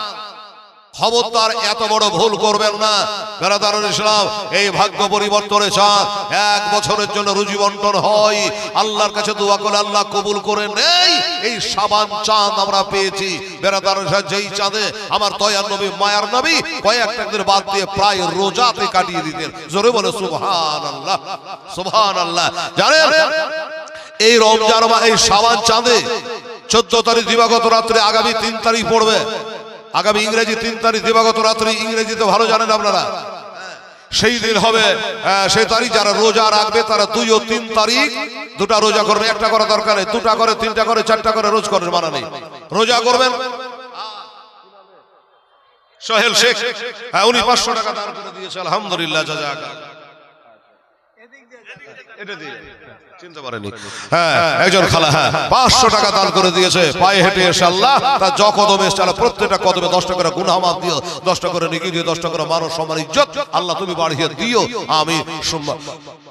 খবরদার এত বড় ভুল করবেন না বেরাদারুল ইসলাম। এই ভাগ্য পরিবর্তনের চাঁদ 1 বছরের জন্য রুজি বন্টন হয়, আল্লাহর কাছে দোয়া করে আল্লাহ কবুল করে নেই। এই শাবান চাঁদ আমরা পেয়েছি বেরাদারুল ইসলাম, যেই চাঁদে আমার দয়ার নবী মায়ার নবী কয়েকটা দিন বাদ দিয়ে প্রায় রোজাতে কাটিয়ে দিতেন। জোরে বলে সুবহানাল্লাহ, সুবহানাল্লাহ। জানেন এই রমজান বা এই শাবান চাঁদে 14 তারিখ দিবাগত রাত্রে, আগামী 3 তারিখ পড়বে, আগামী ইংরেজি 3 তারিখ দিবাগত রাত্রি, ইংরেজিতে ভালো জানেন আপনারা, সেই দিন হবে। সেই তারিখ যারা রোজা রাখবে তারা 2 ও 3 তারিখ 2টা রোজা করবে। একটা করা দরকার নেই, 2টা করে, 3টা করে, 4টা করে রোজ করার মানা নেই। রোজা করবেন। সোহেল শেখ, হ্যাঁ, উনি 500 টাকা দান করে দিয়েছে, আলহামদুলিল্লাহ, জাযাকা। এটা দিয়ে চিনতে পারেনি, হ্যাঁ, একজন খালা, হ্যাঁ, 500 টাকা দান করে দিয়েছে, পায়ে হেঁটে এসে আল্লাহ তার য কদমে এসে প্রত্যেকটা কদমে 10 টাকা করে গুনাহ মাফ দিও, 10 টাকা করে নেকি দিও, 10 টাকা করে মানব সম্মান ইজ্জত আল্লাহ তুমি বাড়িয়ে দিও, আমি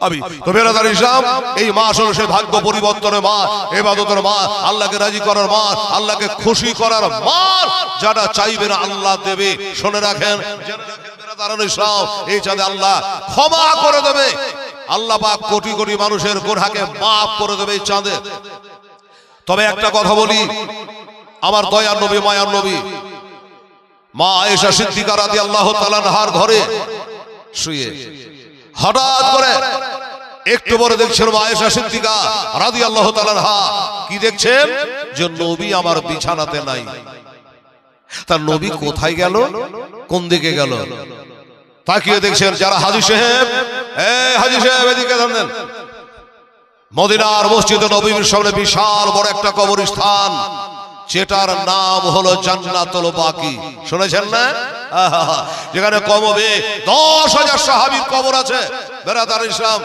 আমি তো বেরাদার ইসলাম। এই মাস হলো সেই ভাগ্য পরিবর্তনের মাস, ইবাদতের মাস, আল্লাহকে রাজি করার মাস, আল্লাহকে খুশি করার মাস। যারা চাইবে না আল্লাহ দেবে। শুনে রাখেন বেরাদার ইসলাম, এই চাঁদে আল্লাহ ক্ষমা করে দেবে, আল্লাহ পাক কোটি কোটি মানুষের গুনাহকে মাফ করে দেবে এই চাঁদে। তবে একটা কথা বলি, আমার দয়ার নবী মায়ার নবী মা আয়েশা সিদ্দিকা রাদিয়াল্লাহু তাআলা আনহার ঘরে শুয়ে হঠাৎ করে একটু পরে দেখছেন মা আয়েশা সিদ্দিকা রাদিয়াল্লাহু তাআলা আনহা কি দেখছেন, যে নবী আমার বিছানাতে নাই। তার নবী কোথায় গেল, কোন দিকে গেল? তাকিয়ে দেখছেন যারা হাজী সাহেব, হাজী সাহেব এদিকে থামেন। মদিনার মসজিদে নববীর সামনে বিশাল বড় একটা কবরস্থান, যেটার নাম হলো জান্নাতুল বাকি। শুনেছেন না? যেখানে কমবে 10,000 সাহাবীর কবর আছে বেরাদার ইসলাম।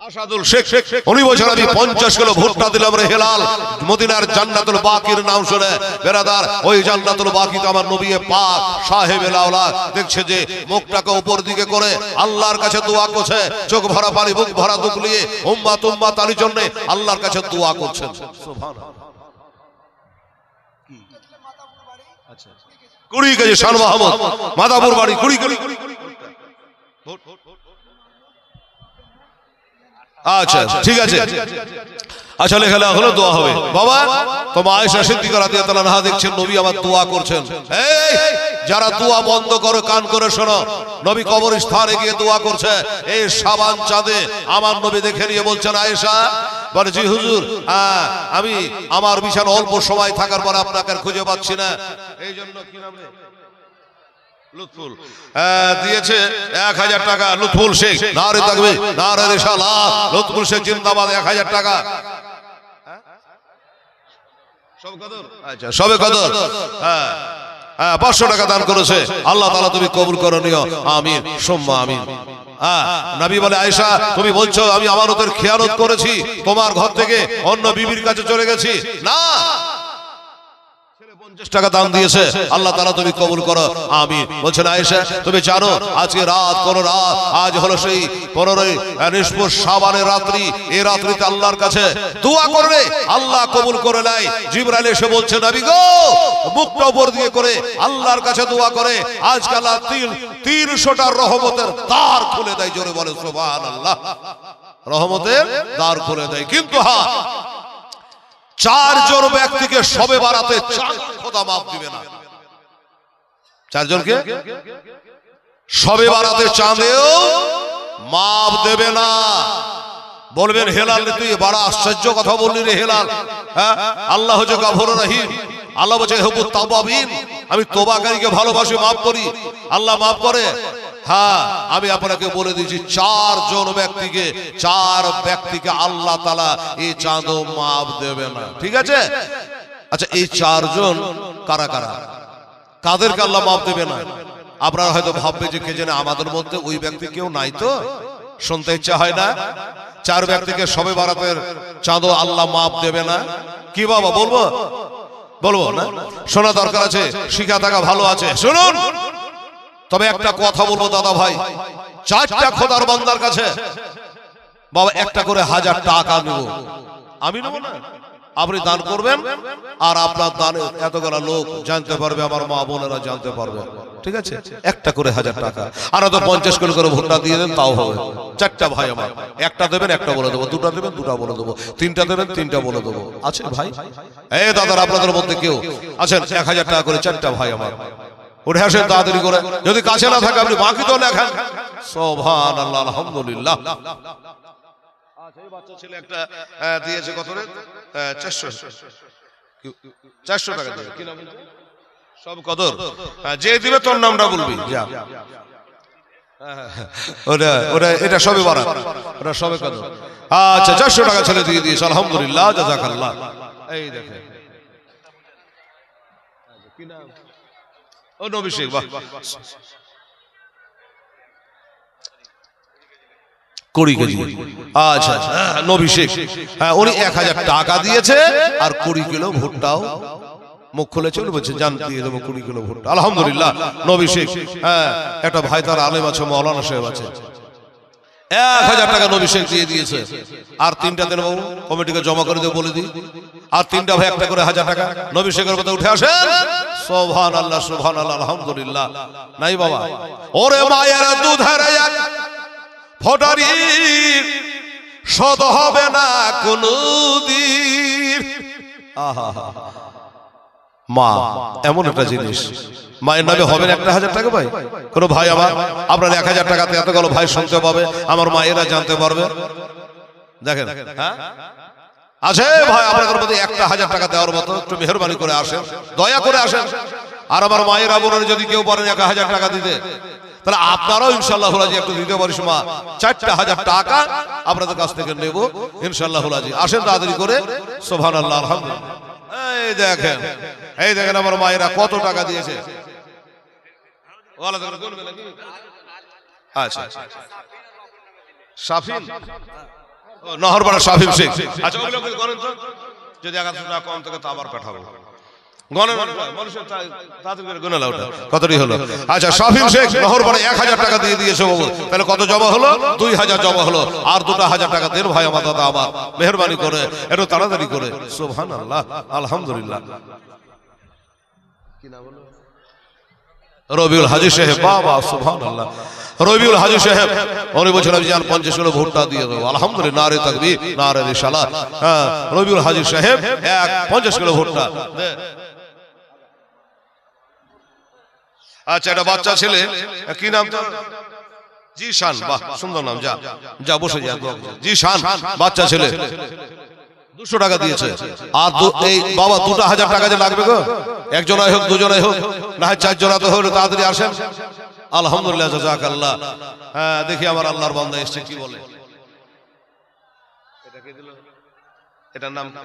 আসাদুল শেখ, উনি বলছেন আমি 50 কিলো ভুট্টা দিলাম রে হেলাল মদিনার জান্নাতুল বাকির নাম শুনে। বেরাদার ওই জান্নাতুল বাকিতে আমার নবী পাক সাহেবে লাউলা দেখছে যে মুখটাকে উপর দিকে করে আল্লাহর কাছে দোয়া করছে, চোখ ভরা পানি, বুক ভরা দুঃখ নিয়ে উম্মাত আলীর জন্য আল্লাহর কাছে দোয়া করছেন। সুবহানাল্লাহ। আচ্ছা, 20 কেজি শান মাহমুদ মাদাপুর বাড়ি, 20 কেজি। আচ্ছা ঠিক আছে, আচ্ছা লেখা হলো, দোয়া হবে। বাবা তো মা আয়েশা সিদ্দিকা রাদিয়াল্লাহু আনহা দেখছেন নবী আমার দোয়া করছেন। এই যারা দোয়া বন্ধ করো কান করে শোনো, নবী কবরস্থানে গিয়ে দোয়া করছে, এই শাবান চাঁদে আমার নবী দেখে নিয়ে বলছেন আয়েশা, বলে জি হুজুর, আমি আমার বিছানা অল্প সময় থাকার পর আপনাকে আর খুঁজে পাচ্ছি না, এই জন্য কি নাম রে লুৎফুল দিয়েছে 1000 টাকা। লুৎফুল শেখ, নারে তাকবীর, নারে রিসালাত, লুৎফুল শেখ জিন্দাবাদ, 1000 টাকা। আচ্ছা সবে কদর 500 টাকা দান করেছে। আল্লাহ তাআলা তুমি কবুল করে নিও, আমিন সুম্মা আমিন। নবী বলে আয়েশা, তুমি বলছো আমি আমানতের খেয়ানত করেছি, তোমার ঘর থেকে অন্য বিবির কাছে চলে গেছি। না, 50 টাকা দান দিয়েছে, আল্লাহ তাআলা তুমি কবুল করো, আমিন। বলছেন আয়েশা, তুমি জানো আজকে রাত কোন রাত, আজ হলো সেই 15 নিষ্পুষ শাবানের রাত্রি। এই রাত্রিতে আল্লাহর কাছে দোয়া করলে আল্লাহ কবুল করে নেয়। জিবরাইল এসে বলছে নবী গো, মুখটা উপর দিয়ে করে আল্লাহর কাছে দোয়া করে আজকে আল্লাহ 300টা রহমতের দ্বার খুলে দেয়। জোরে বলে সুবহানাল্লাহ, রহমতের দ্বার খুলে দেয়। কিন্তু হ্যাঁ, 4 জন ব্যক্তিকে শবে বারাতে খোদা মাফ দিবে না। 4 জনকে শবে বারাতে চাঁদেও মাফ দেবে না। বলবেন হেলাল তুই বড় আশ্চর্য কথা বললি রে হেলাল। হ্যাঁ, আল্লাহ হচ্ছে গফুরুর রহিম, আল্লাহ বলছে হুবুত তাওয়াবিন, আমি তওবাকারীকে ভালোবাসি, মাফ করি, আল্লাহ মাফ করে। হ্যাঁ, আমি আপনাকে বলে দিয়েছি 4 জন ব্যক্তিকে, 4 ব্যক্তিকে আল্লাহ তাআলা এই চাঁদও মাফ দেবে না। ঠিক আছে? আচ্ছা, এই 4 জন কারা কারা, কাদেরকে আল্লাহ মাফ দেবে না? আপনারা হয়তো ভাববে যে কে জানে আমাদের মধ্যে ওই ব্যক্তি কেউ নাই, তো শুনতে ইচ্ছা হয় না? 4 ব্যক্তিকে শবে বারাতের চাঁদও আল্লাহ মাফ দেবে না। কি বাবা বলবো? বলবো না, শোনা দরকার আছে, শিখা থাকা ভালো আছে। শুনুন, তবে একটা কথা বলবো দাদা ভাই, 4টা খোদার বান্দার কাছে বাবা একটা করে 1000 টাকা নেব, আমি নেব না, আপনি দান করবেন, আর আপনার দানে এতগুলো লোক জানতে পারবে, আমার মা বোনেরা জানতে পারবে। ঠিক আছে? একটা করে 1000 টাকা, আর তো 50 করে ভোটটা দিয়ে দেন, তাও হবে। 4টা ভাই আমার, একটা দেবেন একটা বলে দেবো, 2টা দেবেন 2টা বলে দেবো, 3টা দেবেন 3টা বলে দেবো। আছে ভাই? এই দাদার আপনাদের মধ্যে কেউ আছেন? 1000 টাকা করে 4টা ভাই আমার, উঠে আসেন তাড়াতাড়ি করে। যদি কাছে না থাকে আপনি বাকি তো লেখেন। সুবহানাল্লাহ, আলহামদুলিল্লাহ। আচ্ছা, এই বাচ্চা ছেলে একটা দিয়েছে কত রে? 400 টাকা দিয়ে। কি নাম? সব কদর। যে দিবে তোর নামটা বলবি, যা। ওটা ওটা এটা সবে বারাত, ওটা সবে কদর। আচ্ছা, 400 টাকা ছেলে দিয়ে দিয়েছে, আলহামদুলিল্লাহ, জাযাকাল্লাহ। এই দেখেন, কি নাম? ও নবী শেখ, বাহ, কুড়ি কেজি। আচ্ছা, নবী শেখ, হ্যাঁ, উনি 1000 টাকা দিয়েছে, আর 20 কিলো ভুট্টাও মুখ খুলেছে, উনি বলছে জান দিয়ে দেবো 20 কিলো ভুট্টা। আলহামদুলিল্লাহ, নবী শেখ। হ্যাঁ, একটা ভাই তার আলেম আছে, মাওলানা সাহেব আছে, 1000 টাকা নবী শেখ দিয়ে দিয়েছে। আর 3টা দেন বাবু, কমিটিকে জমা করে দেবো বলে দিই। আর 3টা ভাই একটা করে 1000 টাকা নবী শেখের মধ্যে উঠে আসেন। সুবহানাল্লাহ, সুবহানাল্লাহ, আলহামদুলিল্লাহ। নাই বাবা, ওরে মায়ের দুধের ফটারি শত হবে না কোনদিন। আহা, মা এমন একটা জিনিস, মায়ের নামে হবে না একটা 1000 টাকা ভাই? কোন ভাই আমার, আপনার 1000 টাকাতে এতগুলো ভাই শুনতে পাবে, আমার মায়েরা জানতে পারবে। দেখেন, হ্যাঁ আছে ভাই আপনাদের মধ্যে একটা 1000 টাকা দেওয়ার মতো, একটু মেহেরবানি করে আসেন, দয়া করে আসেন। আর আমার মায়েরা বোনেরা যদি কেউ পারেন 1000 টাকা দিতে, তাহলে আপনারাও ইনশাআল্লাহ হুলাজি একটু দিতে পারিস মা। 4,000 টাকা আপনাদের কাছ থেকে নেব ইনশাআল্লাহ হুলাজি। আসেন তাড়াতাড়ি করে। সুবহানাল্লাহ, আলহামদুলিল্লাহ। এই দেখেন, এই দেখেন আমার মায়েরা কত টাকা দিয়েছে। আচ্ছা, শাফিন, নহরপাড়া শাফিন শেখ। আচ্ছা, ওগুলো গণেন তো, যদি 1100 টাকা কম থাকে তা আবার পাঠাবো। কতটি হলো? আচ্ছা, শাফিন শেখ নহরপাড়া 1000 টাকা দিয়ে দিয়েছে বাবু। তাহলে কত জমা হলো? 2000 জমা হলো। আর 2,000 টাকা দেন ভাই আমার, দাদা আমার, মেহেরবানি করে একটু তাড়াতাড়ি করে। সুবহানাল্লাহ, আলহামদুলিল্লাহ। কি নাম হলো? রবিউল হাজী সাহেব, বাবা সুবহানাল্লাহ। রবিউল হাজী সাহেব উনি বলছিলেন যে 50 কিলো ভুট্টা দিয়ে দেবো। আলহামদুলিল্লাহ, নারে তাকবীর, নারে রিসালাত। হ্যাঁ, রবিউল হাজী সাহেব 50 কিলো ভুট্টা। আচ্ছা, এটা বাচ্চা ছেলে, কি নাম তো? জিশান। বাহ, সুন্দর নাম। যা যা বসে যা। জিশান, বাচ্চা ছেলে, 200 টাকা দিয়েছে। আর এই বাবা 2000 টাকা যে লাগবে গো, একজনাই হোক দুজনাই হোক, না হয় 4 জনা তো হলো, তাড়াতাড়ি আসেন। আলহামদুলিল্লাহ, জাযাকাল্লাহ। হ্যাঁ, দেখি আমার আল্লাহর বান্দা এসছে, কি বলে? এটা কে দিল? এটার নাম কি?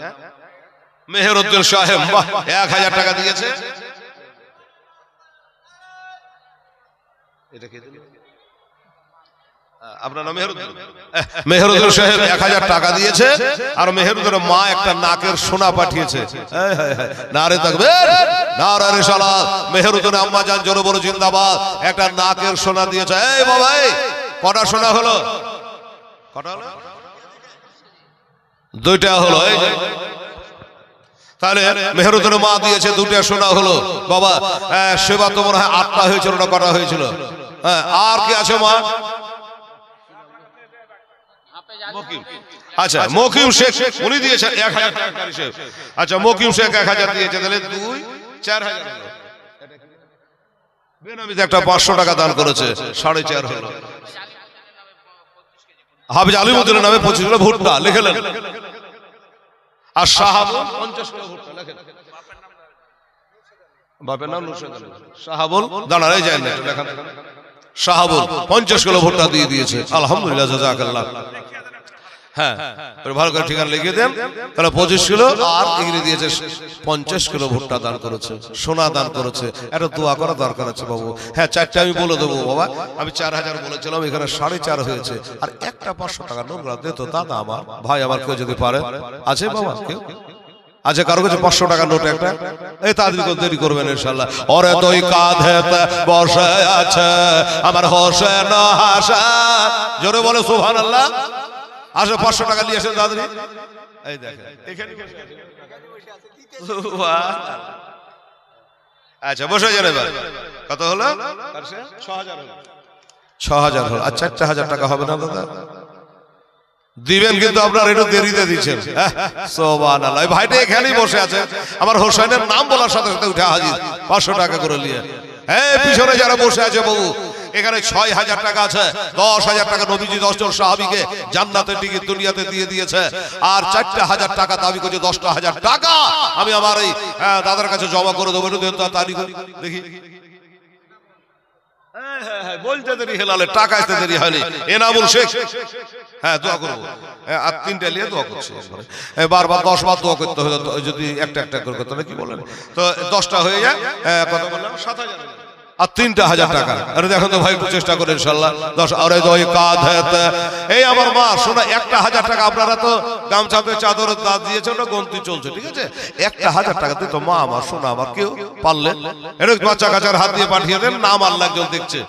মেহেরউদ্দিন সাহেব। বাহ, 1000 টাকা দিয়েছে। এটা কে দিল? আপনার নাম মেহেরউদ্দিন? মেহেরউদ্দিন সাহেব 1000 টাকা দিয়েছে। আর মেহেরউদ্দিনের মা একটা নাকের সোনা পাঠিয়েছে। নারে তাকবীর, নারে রিসালাত। মেহেরউদ্দিনের আম্মা জান জোরে বড় জিন্দাবাদ। একটা নাকের সোনা দিয়েছে। এই বাবা, এই কটা সোনা হলো? কটা হলো? 2টা হলো। এই যে তাহলে মেহেরউদ্দিনের মা দিয়েছে, 2টা সোনা হলো। বাবা সেবা তো মনে হয় 8টা হয়েছিল না কটা হয়েছিল? হ্যাঁ, আর কি আছে মা? আচ্ছা, মকিম শেখ, উনি দিয়েছেন 1000 টাকা। আচ্ছা, মকিম শেখ 1000 দিয়েছে। তাহলে 2 4000 হলো। বেনামিতে একটা 500 টাকা দান করেছে, 4.5 হলো। হাফেজ আলিমউদ্দিনের নামে 25 কিলো ভুট্টা লিখলেন। আর শাহাবুল 50 কিলো ভুট্টা লিখেন। বাপের নাম নুরশেদ আলী। শাহাবুল দাঁড়াই যায় না, লেখা শাহাবুল 50 কিলো ভুট্টা দিয়ে দিয়েছে। আলহামদুলিল্লাহ, জাযাকাল্লাহ। হ্যাঁ, ভালো করে ঠিকানা লিখে দেন। তাহলে 25 কিলো আর ইংরেজি দিয়েছে 50 কিলো ভুট্টা দান করেছে, সোনা দান করেছে। একটা দোয়া করা দরকার আছে বাবু। হ্যাঁ, 4টা আমি বলে দেবো বাবা। আমি 4000 বলেছিলাম, এখানে 4.5 হয়েছে। আর একটা 500 টাকা নোংরা দে তো দাদা আমার, ভাই আমার, কেউ যদি পারে। আছে বাবা কেউ? আচ্ছা, কারো কাছে 500 টাকা নোট একটা? এই তাড়াতাড়ি করে, দেরি করবেন ইনশাআল্লাহ। ওরে তুই কাঁধেতে বসে আছে আমার হোসেন হাসান, জোরে বলে সুবহানাল্লাহ। আসো, 500 টাকা নিয়ে আসেন দাদরি। এই দেখেন এখানে। আচ্ছা, বসে যান এবার। কত হলো? 6000 হলো। 6000 হলো। আর 4000 টাকা হবে না দাদা? দিবেন, কিন্তু আপনার একটু দেরিতে দিচ্ছেন। সুবহানাল্লাহ। এই ভাইটা এখানেই বসে আছে, আমার হোসেনের নাম বলার সাথে সাথে উঠে হাজির, 500 টাকা করে নিয়ে। এই পিছনে যারা বসে আছে বাবু, এখানে 6000 টাকা আছে। 10000 টাকা নবীজি 10 জন সাহাবীকে জান্নাতের টিকিট দুনিয়াতে দিয়ে দিয়েছে। আর 4000 টাকা দাবি করছে। 10,000 টাকা আমি আমার এই দাদার কাছে জমা করে দেবো। তারিখ দেখি। বলতে দেরি হেলালে, টাকা আসতে দেরি হয়নি। এনামুল শেখ, হ্যাঁ দোয়া করবো। আর 3টা নিয়ে দোয়া করছি। বারবার 10 বার দোয়া করতে হবে, যদি একটা একটা করে করতে, কি বলেন? তো 10টা হয়ে যায়। কত বললাম? 7000। আর 3,000 টাকা। আরে দেখুন তো ভাই, একটু চেষ্টা করে ইনশাআল্লাহ। 10 আরে দই কাঁধেতে। এই আমার মা শোনা, 1000 টাকা। আপনারা তো গামছাতে চাদর দাঁত দিয়েছে, ওটা গন্তি চলছে, ঠিক আছে? 1000 টাকা দিতে মা আমার, শোনা আমার, কেউ পারলে এরকম বাচ্চা কাচার হাত দিয়ে পাঠিয়ে দেন। নাম আল্লাহ একজন দেখছে,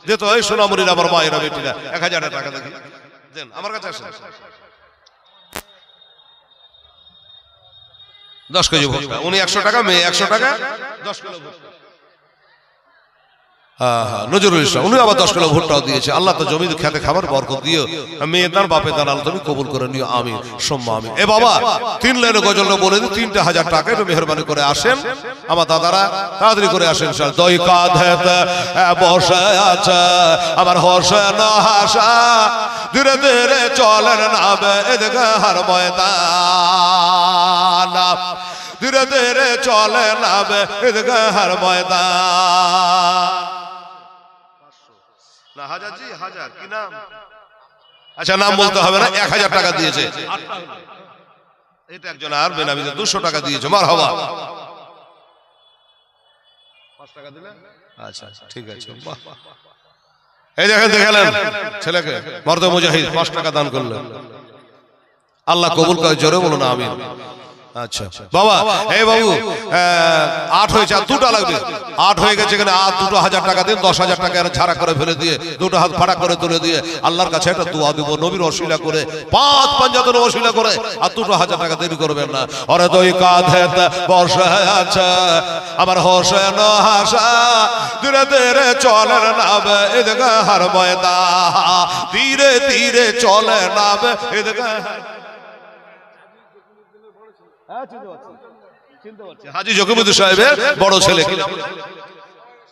যে তো এই সোনামুরির আমার মায়েরা বেটিরা 1000 টাকা দেখি দেন আমার কাছে আসেন। 10 কেজি ভুট্টা, উনি 100 টাকা, মেয়ে 100 টাকা, 10 কিলো ভুট্টা। নজরুল ইসলাম, উনি আবার 10 কিলো ভুট্টাও দিয়েছে। আল্লাহ তো জমি খেতে খাবার বরকত দিও, মেয়ে দান বাপে দান, আল্লাহ তুমি কবুল করে নিও, আমিন সুম্মা আমিন। এ বাবা 3 লাইনে গজলটা বলে দিই। 3,000 টাকা একটু মেহেরবানি করে আসেন আমার দাদারা, তাড়াতাড়ি করে আসেন। দই কাঁধেতে বসে আছে আমার হোসেন হাসান, ধীরে ধীরে চলেন নামে এদিকে হার ময়দান, ধীরে ধীরে চলে নামে এদিকে হার ময়দান। না হাজারজি, হাজার কি নাম? আচ্ছা, নাম বলতে হবে না। 1000 টাকা দিয়েছে। এটা একজন আর বেনামিতে 200 টাকা দিয়েছে। মারহাবা। 5 টাকা দিলেন? আচ্ছা ঠিক আছে। এই দেখেন, দেখালেন ছেলেকে মর্দ মুজাহিদ 5 টাকা দান করলেন। আল্লাহ কবুল করে, জোরে বলুন আমিন। আচ্ছা বাবা, এই বাবু 8 হয়েছে, আর 2টা লাগবে। 8 হয়ে গেছে, এখানে আর 2,000 টাকা দিন। 10,000 টাকা ঝাড়া করে ফেলে দিয়ে, 2টো হাত ফাড়া করে তুলে দিয়ে আল্লাহর কাছে একটা দোয়া দিব, নবীর ওসিলা করে, 5 পাঞ্জাতের ওসিলা করে। আর 2,000 টাকা দেরি করবেন না। ওরে দই কাঁধেতে বসে আছে আমার হোসেন হাসান, ধীরে ধীরে চলেন নামে এদিকে হার ময়দান, ধীরে ধীরে চলে নামে এদিকে। হাজী জকিরউদ্দিন সাহেবের বড় ছেলে।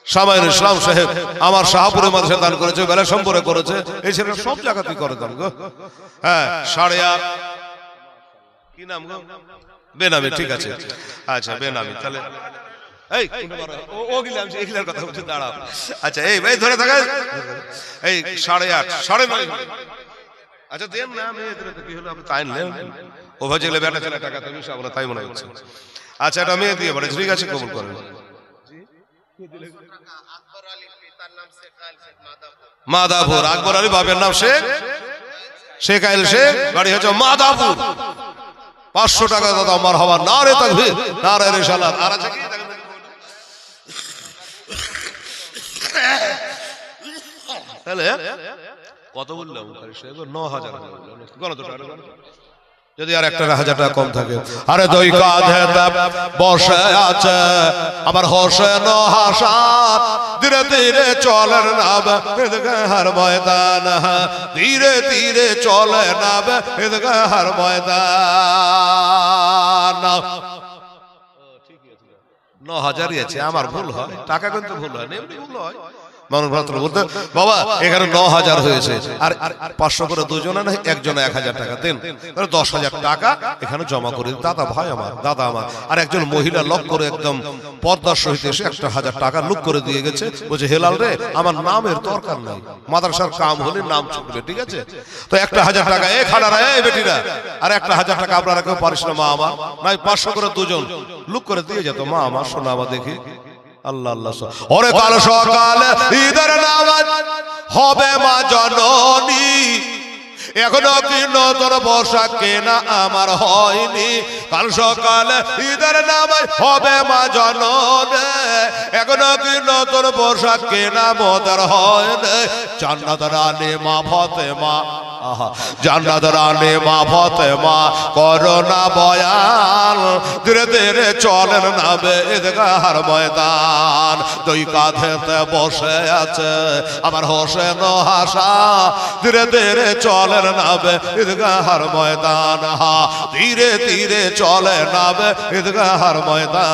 শামাইনুল ইসলাম সাহেব আমার শাহপুরে মাদ্রাসা দান করেছে, বেলা সম্পর্কে করেছে, এই ছেলে সব জায়গাতেই করে দান গো। হ্যাঁ 8.5 কি নাম গো? বেনামি, ঠিক আছে, আচ্ছা বেনামি। তাহলে এই ও গিলাম এইগুলার কথা বলছি, দাঁড়াও। আচ্ছা এই ভাই ধরে থাকা, এই 8.5 9.5, আচ্ছা দেন না, আমি কি হলো আপনি তাই নেন ও ভাই যেগুলো বেটা ছেলে টাকা তো বেশি আমরা তাই মনে হচ্ছে। আচ্ছা এটা মেয়ে দিয়ে বলে, ঠিক আছে কবুল করেন। মাদাপুর, আকবর আলী বাবের নাম শেখ আইল শেখ, বাড়ি হচ্ছে মাদাপুর। 500 টাকা দাদা আমার হওয়া, নারে তাকবীর নারে রিসালাত। আর আছে কি তাহলে কত বললাম? 9,000 যদি আর 1,000 টাকা কম থাকে। আরে দুই কাঁধে বসে আছে আবার হোসে নহাসাত, ধীরে ধীরে চলেন নাব ঈদগাহর ময়দান, ধীরে ধীরে চলে নাব ঈদগাহর ময়দান। 9,000ই আছে, আমার ভুল হয়, টাকা কিন্তু ভুল হয়, এমনি ভুল হয়। মানুষ বলতে বাবা এখানে 9,000 হয়েছে, আর 500 করে দুজনে না একজনে 1,000 টাকা দেন, 10,000 টাকা এখানে জমা করে দিন। দাদা ভাই আমার, দাদা আমার। আর একজন মহিলা লক করে একদম পর্দার সহিত এসে 1,000 টাকা লুক করে দিয়ে গেছে, বলছে হেলাল রে আমার নামের দরকার নাই, মাদ্রাসার কাম হলে নাম চুকবে, ঠিক আছে? তো 1,000 টাকা এ খানারা এই বেটিরা, আর 1,000 টাকা আপনারা কেউ পারিস না মা আমার, নাই 500 করে দুজন লুক করে দিয়ে যেত মা আমার, শোনা আমার দেখি। আল্লাহ আল্লাহ। ওরে কাল সকালে ঈদের নামাজ হবে মা জননী, এখনো কি নতুন পোশাক কেনা আমার হয়নি। কাল সকালে ঈদের নামাজ হবে মা জননী, এখনো কি নতুন পোশাক কেনা মোদের হয়নি। জান্নাত রানী মা ফাতেমা, জান্নাত রানী মা ফাতেমা করোনা বয়ান, ধীরে ধীরে চলেন নাবে ঈদগাহর ময়দান। দুই কাঁধেতে বসে আছে আবার হোসেন হাসা, ধীরে ধীরে চলেন নাবে ঈদগাহর ময়দান, ধীরে ধীরে চলে নাবে ঈদগাহর ময়দান।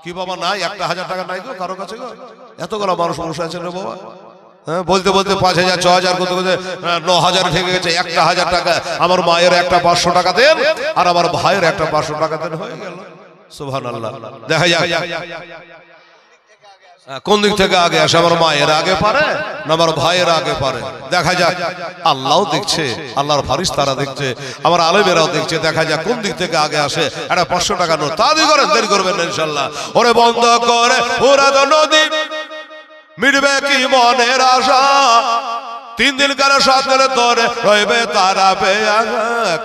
কি বাবা নাই 1,000 টাকা নাই গো কারো কাছে গো? এতগুলো মানুষ বসে আছেন রে বাবা। হ্যাঁ বলতে বলতে 5,000 6,000 করতে করতে 9,000 ঠেকে গেছে। 1,000 টাকা আমার মায়ের একটা 500 টাকা দেন, আর আমার ভাইয়ের একটা 500 টাকা দেন, হয়ে গেল। সুবহানাল্লাহ। দেখা যাক কোন দিক থেকে আগে আসে, আমার মায়ের আগে পারে না আমার ভাইয়ের আগে পারে, দেখা যাক। আল্লাহও দেখছে, আল্লাহর ফারিস্তারা দেখছে, আমার আলেমেরাও দেখছে, দেখা যাক কোন দিক থেকে আগে আসে। একটা 500 টাকা নোট তাড়াতাড়ি করেন, দেরি করবেন না ইনশাআল্লাহ। ওরে বন্ধ করে পুরা নদী মিটবে কি মনের আশা, 3 দিন কার সাথে ধরে রইবে তারা বেয়া।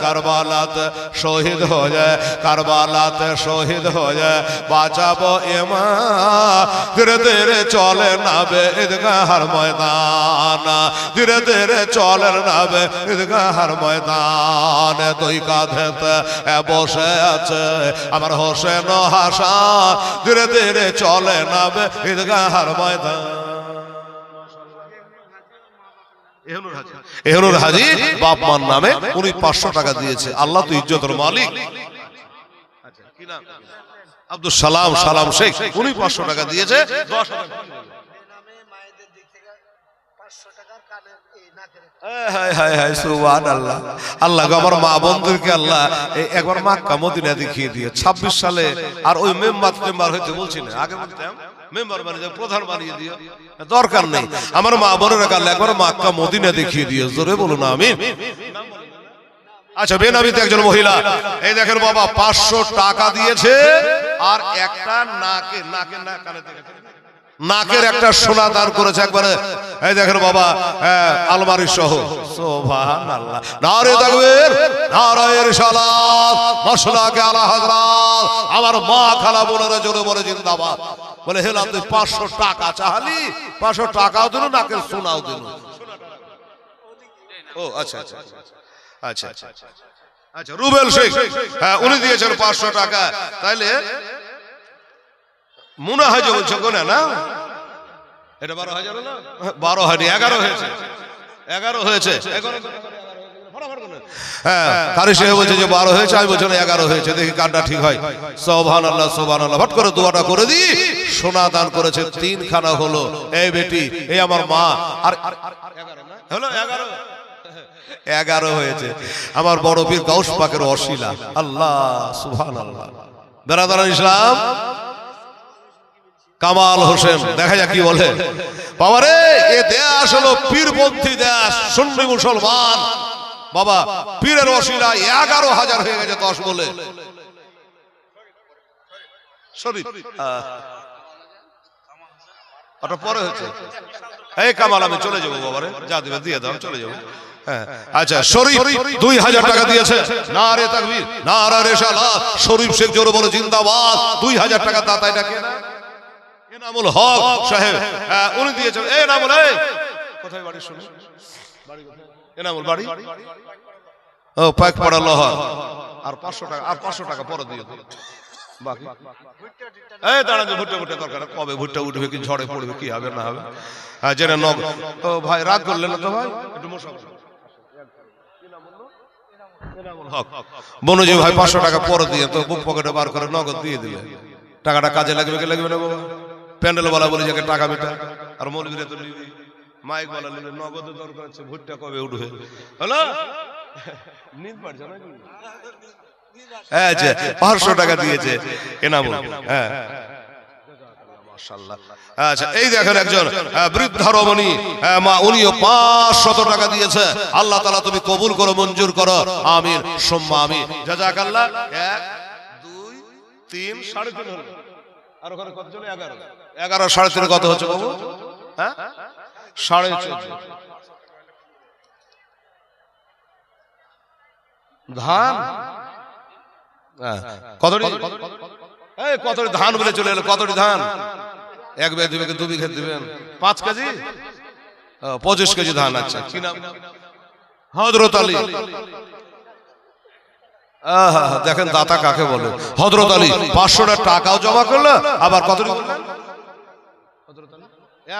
কারবালাতে শহীদ হয়ে, কারবালাতে শহীদ হয়ে বাঁচাবো এমা, ধীরে ধীরে চলে নাবে ঈদগাহর ময়দান, ধীরে ধীরে চলে নাবে ঈদগাহর ময়দান। দুই কাঁধেতে বসে আছে আমার হোসেন হাসা, ধীরে ধীরে চলে নাবে ঈদগাহর ময়দান। এহনুর হাজি বাপ মার নামে উনি 500 টাকা দিয়েছে। আল্লাহ তো ইজ্জতের মালিক। আব্দুল সালাম সালাম শেখ উনি 500 টাকা দিয়েছে। আল্লাহ আমার মা বন্ধুকে আল্লাহ একবার মক্কা মদিনা দেখিয়ে দিয়ে 26 সালে, আর ওই মেম্বার হইতে বলছি না, আগে বলতাম মেম্বার বানিয়ে প্রধান বানিয়ে দিও, দরকার নেই। আমার মা বোনেরা কাল একবার মক্কা মদিনা দেখিয়ে দিও, জোরে বলুন আমিন। আচ্ছা বেনামিতে একজন মহিলা, এই দেখেন বাবা 500 টাকা দিয়েছে, আর একটা নাকের একটা সোনা দান করেছে একবারে, এই দেখেন বাবা আলমারি সহ। সুবহানাল্লাহ, নারে তাকবীর, নারে রিসালাত, মাশাআল্লাহ আলা হযরত। আমার মা খালা বোনেরা জোরে বলে জিন্দাবাদ। বলে হেলা তুই 500 টাকা চাহালি, 500 টাকাও দিল, নাকের সোনাও দিল। ও আচ্ছা আচ্ছা আচ্ছা আচ্ছা আচ্ছা রুবেল শেখ, হ্যাঁ উনি দিয়েছেন 500 টাকা। তাইলে মনে হয় যে বলছো কোন না, এটা 12,000 না, 12 হয়নি, 11 হয়েছে, 11 হয়েছে। হ্যাঁ কারি সাহেব বলছে যে 12 হয়েছে, আমি বলছি 11 হয়েছে, দেখি কারটা ঠিক হয়। সুবহানাল্লাহ সুবহানাল্লাহ, ভট করে দোয়াটা করে দি, সোনা দান করেছে 3 খানা হলো। এই বেটি, এই আমার মা, আর 11 না হলো, 11 হয়েছে। আমার বড় পীর গাউস পাকের অশিলা। আল্লাহ সুবহানাল্লাহ। বেরাদারান ইসলাম, কামাল হোসেন দেখা যাক কি বলে। বাবারে, এ দেশ হলো পীরপন্থী দেশ, সুন্নি মুসলমান। বাবা পীরের ওসিলা 11,000 হয়ে গেছে 10 বলে। শরীফ ওটা পরে হচ্ছে। এই কামাল, আমি চলে যাবো বাবারে, যা দিবে দিয়ে দাও, চলে যাবো। হ্যাঁ আচ্ছা, শরীফ 2000 টাকা দিয়েছে। নারে তাকবীর, নারে রিসালাত। শরীফ শেখ জোরে বলে জিন্দাবাদ। 2000 টাকা দাতা। এটা কে? এনামুল হক সাহেব, উনি দিয়েছেন। এই এনামুল, এই কোথায় বাড়ি? শুনে বাড়ি কোথায়? এনামুল বাড়ি ও পাক পড়া লোহার। আর 500 টাকা, আর 500 টাকা পরে দিয়ে দিল। বাকি এই দাঁড়া, যে ভুট্টা দরকার, কবে ভুট্টা উঠবে, কি ঝড়ে পড়বে, কি হবে না হবে। হ্যাঁ জেনে নগ। ও ভাই রাগ করলেন না তো ভাই, একটু মশা বনুজি ভাই 500 টাকা পরে দিয়ে তো বুক পকেটে বার করে নগদ দিয়ে দিলে। টাকাটা কাজে লাগবে কি লাগবে না বাবা? প্যান্ডেল বলা বলি যাকে টাকা বেটা, আর মৌলবীরা তো নিবি, মাইক বলা নিলে নগদ দরকার আছে। ভুট্টা কবে উঠবে? হলো নিজ পারছে না কি? আচ্ছা 500 টাকা দিয়েছে এনামুল। হ্যাঁ মাশাআল্লাহ। আচ্ছা এই দেখেন একজন বৃদ্ধা রমণী মা, উনিও 500 টাকা দিয়েছে। আল্লাহ তাআলা তুমি কবুল করো, মঞ্জুর করো, আমিন সুম্মা আমিন। জাযাকাল্লাহ। 1 2 3 3.5 হলো। আর ওখানে কত জন? 11 3.5 কত হচ্ছে বাবু? হ্যাঁ 14.5 ধান। কতটি? এই কতটি ধান বলে চলে এলো। কতটি ধান? 1 বিঘা 2 বিঘা 2 বিঘা দিবেন 5 কেজি, 25 কেজি ধান। আছে কি নাম? হযরত আলী। দেখেন দাতা কাকে বলে। হযরত আলী 500 টাকাও জমা করলো, আবার কতটি বললেন? হযরত আলী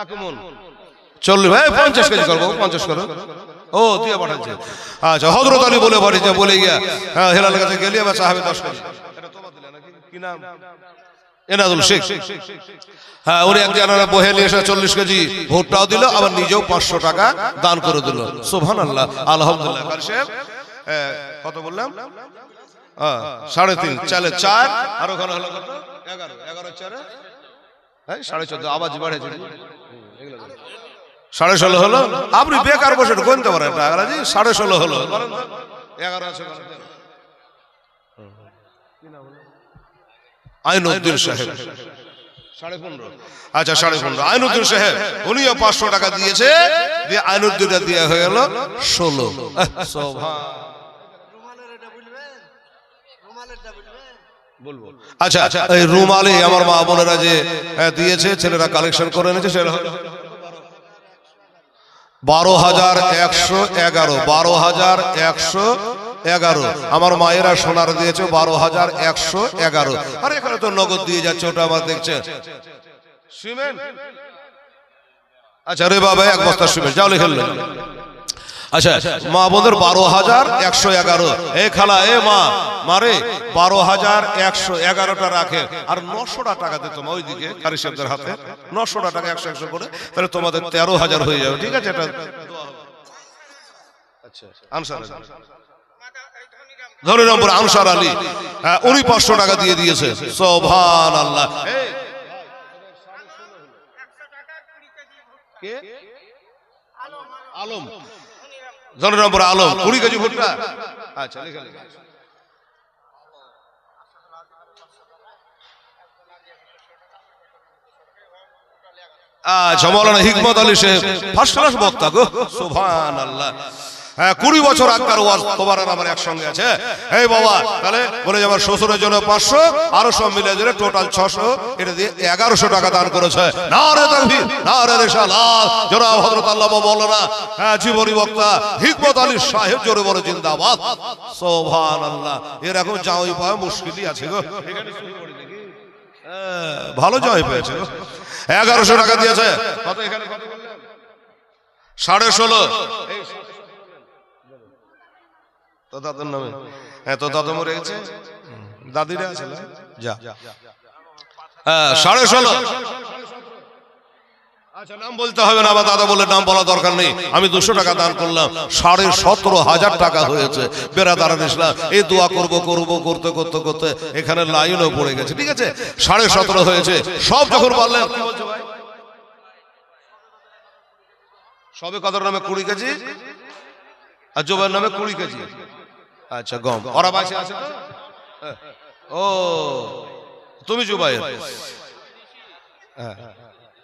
1 মণ 40। ভাই 50 কেজি করবো, 50 করো। ও দিয়ে পাঠাচ্ছে। আচ্ছা হযরত আলী বলে বাড়িতে বলে গিয়া হেলালের কাছে গেলি, আমার সাহাবে 10 কেজি। এটা তোমার দিলে নাকি? কি নাম? এনাদুল শেখ। হ্যাঁ উনি একদিন বহে নিয়ে এসে 40 কেজি ভুট্টাও দিল, আবার নিজেও 500 টাকা দান করে দিল। সুবহানাল্লাহ, আলহামদুলিল্লাহ। কারি সাহেব কত বললাম? 3.5 চালে 4, আর ওখানে হলো কত? 11 4 14.5 আওয়াজ বাড়েছে। 16.5 হলো। আপনি বেকার বসে গুনতে পারেন টাকাজি। 16.5 হলো। 11 আছে। আইনুদ্দিন সাহেব 15.5। আচ্ছা 15.5 আইনুদ্দিন সাহেব, উনিও 500 টাকা দিয়েছে। দিয়ে আইনুদ্দিনটা দিয়ে হয়ে গেল 16। আচ্ছা এই রুমালে আমার মা বোনেরা যে দিয়েছে, ছেলেরা কালেকশন করে এনেছে, সেটা 12,111। 12,111 আমার মায়েরা সোনার দিয়েছে 12,111। আর এখানে তো নগদ দিয়ে যাচ্ছে, ওটা আবার দেখছে সিমেন্ট। আচ্ছা রে বাবা 1 বস্তা সিমেন্ট যাও লিখে নিলেন। আচ্ছা মা বোনদের 12,111। এ খালা, এ মা মারে 12,111টা রাখে, আর 900 টাকা দিত ওইদিকে কারি সাহেবদের হাতে। 900 টাকা 100 করে, তাহলে তোমাদের 13,000 হয়ে যাবে। ঠিক আছে, এটা আচ্ছা আনসার ধরে নম্বর আনসার আলী, উনি 500 টাকা দিয়ে দিয়েছে। সুবহানাল্লাহ। কে? আলম, ধরে নম্বর আলম 20 কেজি ভুট্টা। আচ্ছা লিখে লিখে। আচ্ছা মাওলানা হিকমত আলী সাহেব ফার্স্ট ক্লাস বক্তা গো। সুবহানাল্লাহ। 20 বছর আগকার ওয়াজ তোমার আমার একসঙ্গে আছে। এই বাবা তাহলে বলে যে আমার শ্বশুরের জন্য 500, আরো সব মিলে দিলে টোটাল 600, এটা দিয়ে 1100 টাকা দান করেছে। নারে তাকবীর, নারে রিসালাত। জনাব হযরত আল্লামা মাওলানা জীবনী বক্তা হিকমত আলী সাহেব জোরে বলে জিন্দাবাদ। সুবহানাল্লাহ। এরকম জামাই পাওয়া মুশকিলই আছে গো। এখানে শুরু করে দেখি ভালো জয় পেয়েছে গো। 1100 টাকা দিয়েছে। কত এখানে কত বললেন? 16.5। তো দাদার নামে? হ্যাঁ, তো দাদা মরে গেছে, দাদিরা আছে না? যা, হ্যাঁ 16.5। আচ্ছা, নাম বলতে হবে না, আবার দাদা বলে নাম বলা দরকার নেই। আমি 200 টাকা দান করলাম, 17,500 টাকা হয়েছে। বেরাদারান ইসলাম, এই দোয়া করতে করতে করতে এখানে লাইনও পড়ে গেছে। ঠিক আছে, 17.5 হয়েছে। সব যখন বললেন, কি বলছো ভাই? সবে কত নামে 20 কেজি, আর জোবাইয়ের নামে 20 কেজি। আচ্ছা, গম ওরা বাসে আছে তো? ও, তুমি জুবাইর, হ্যাঁ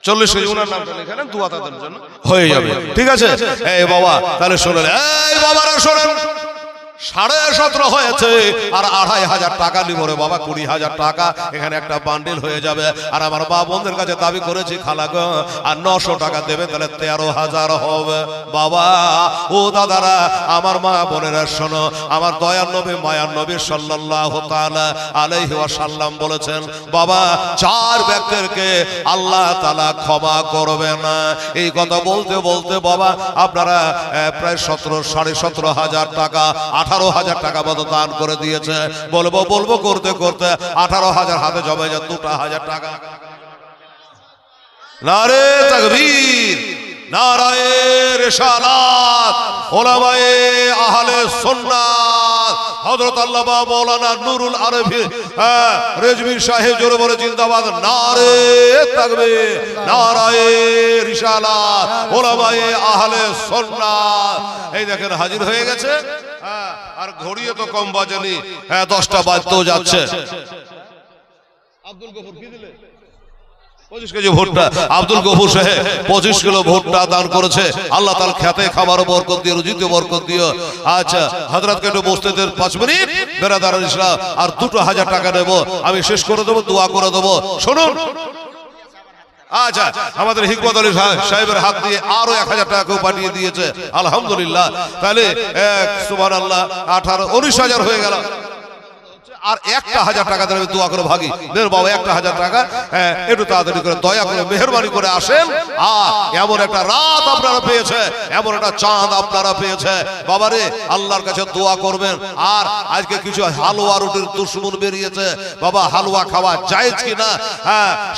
40 কেজি ওনার নামটা লিখে নেন, দোয়া তাদের জন্য হয়ে যাবে। ঠিক আছে, এই বাবা তাহলে শোনেন, এই বাবারা শোনেন, 17.5 হয়েছে আর 2,500 টাকা নিব রে বাবা, 20,000 টাকা এখানে একটা বান্ডিল হয়ে যাবে। আর আমার মা বোনদের কাছে দাবি করেছি খালা গো, আর 900 টাকা দেবে, তাহলে 13,000 হবে। বাবা ও দাদারা, আমার মা বোনেরা শোনো, আমার দয়ার নবী মায়ার নবী সাল্লাল্লাহু তাআলা আলাইহি ওয়াসাল্লাম বলেছেন, বাবা 4 ব্যক্তিকে আল্লাহ তাআলা ক্ষমা করবে না। এই কথা বলতে বলতে বাবা আপনারা প্রায় 17,500 টাকা 18,000 টাকা মতো দান করে দিয়েছে। বলবো করতে করতে 18,000 হাতে জমে যায় 2,000 টাকা। নারে তাকবীর, নারায়ে রিসালাত, ওলামায়ে আহলে সুন্নাত, হযরত আল্লামা মাওলানা নুরুল আরফি রেজভী সাহেব জোরে বলে জিন্দাবাদ। নারে তাকবীর, নারায়ে রিসালাত, ওলামায়ে আহলে সুন্নাত। এই দেখেন হাজির হয়ে গেছে। আর ঘড়িও তো কম বাজেনি, 10টা বাজতেও যাচ্ছে। আব্দুল গফুর কি দিলে? 25 কেজি ভুট্টা। আব্দুল গফুর সাহেব 25 কিলো ভুট্টা দান করেছে। আল্লাহ তাআলা খেতে খাবারও বরকত দিও, রুজিতে বরকত দিও। আচ্ছা, হযরতকে একটু বসতে দেন 5 মিনিট, বেরাদারান ইসলাম। আর 2,000 টাকা নেব, আমি শেষ করে দেবো, দোয়া করে দেবো। শুনুন, আচ্ছা, আমাদের হিকমত আলী সাহেবের হাত দিয়ে আরো 1,000 টাকা পাঠিয়ে দিয়েছে, আলহামদুলিল্লাহ। তাহলে সুবহানাল্লাহ, 19,000 হয়ে গেল। আর 1,000 টাকা দেবে, দোয়া করে ভাগি দেন বাবা, 1,000 টাকা। একটু তাড়াতাড়ি করে দয়া করে মেহেরবানি করে আসেন। এমন একটা রাত আপনারা পেয়েছে, এমন একটা চাঁদ আপনারা পেয়েছে বাবারে, আল্লাহর কাছে দোয়া করবেন। আর আজকে কিছু হালুয়া রুটির দুশ্মন বেরিয়েছে বাবা, হালুয়া খাওয়া জায়েজ কিনা,